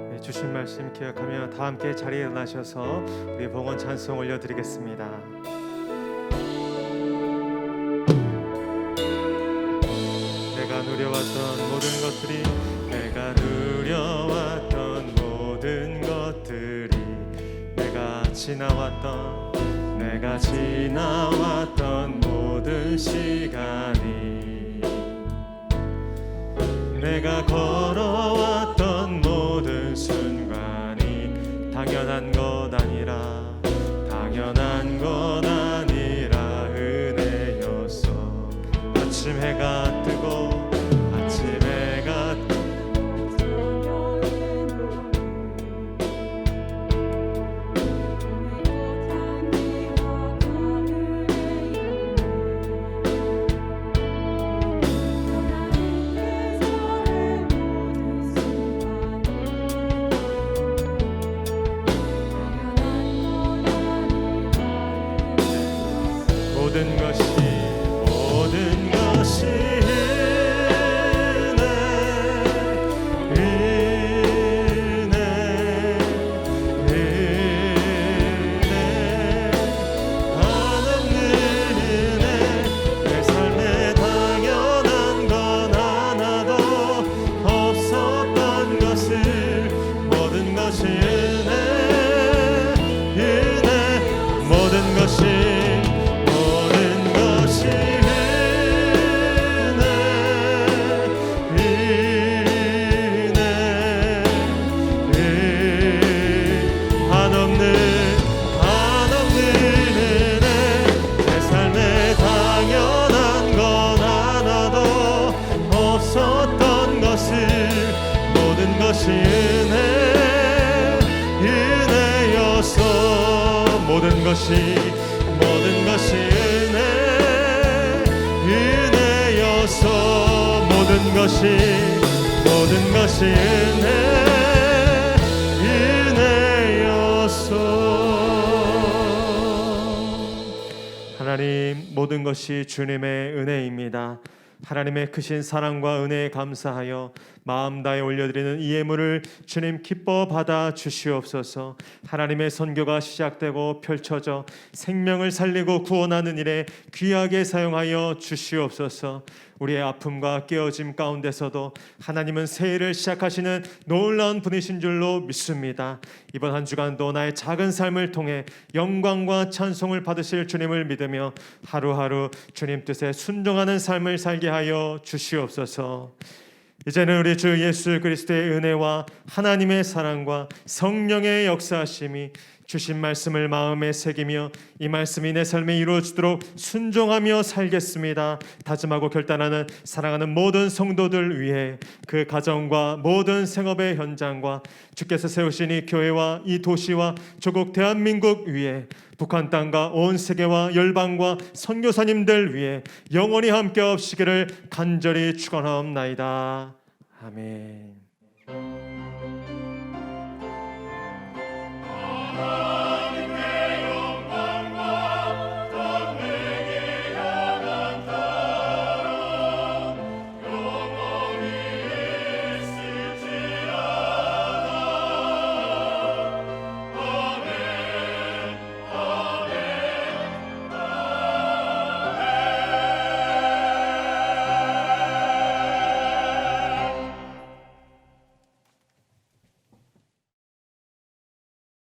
A: 네, 주신 말씀 기억하며 다 함께 자리에 일어나셔서 우리 봉헌 찬송 올려드리겠습니다. 내가 누려왔던 모든 것들이, 내가 누려왔던 모든 것들이, 내가 지나왔던 모든 시간이, 내가 걸어왔던 모든 순간이 당연한 것 아니라 은혜였어. 아침 해가 뜨고 모든 것이 한없는 은혜. 내 삶에 당연한 건 하나도 없었던 것을, 모든 것이 은혜, 모든 것이 모든 것이 은혜여서, 모든 것이 은혜여서. 하나님, 모든 것이 주님의 은혜입니다. 하나님의 크신 사랑과 은혜에 감사하여 마음 다해 올려드리는 이 예물을 주님 기뻐 받아 주시옵소서. 하나님의 선교가 시작되고 펼쳐져 생명을 살리고 구원하는 일에 귀하게 사용하여 주시옵소서. 우리의 아픔과 깨어짐 가운데서도 하나님은 새 일을 시작하시는 놀라운 분이신 줄로 믿습니다. 이번 한 주간도 나의 작은 삶을 통해 영광과 찬송을 받으실 주님을 믿으며 하루하루 주님 뜻에 순종하는 삶을 살게 하여 주시옵소서. 이제는 우리 주 예수 그리스도의 은혜와 하나님의 사랑과 성령의 역사하심이 주신 말씀을 마음에 새기며 이 말씀이 내 삶에 이루어지도록 순종하며 살겠습니다 다짐하고 결단하는 사랑하는 모든 성도들 위해 그 가정과 모든 생업의 현장과 주께서 세우신 이 교회와 이 도시와 조국 대한민국 위에 북한 땅과 온 세계와 열방과 선교사님들 위해 영원히 함께 없시기를 간절히 축원하옵나이다. 아멘.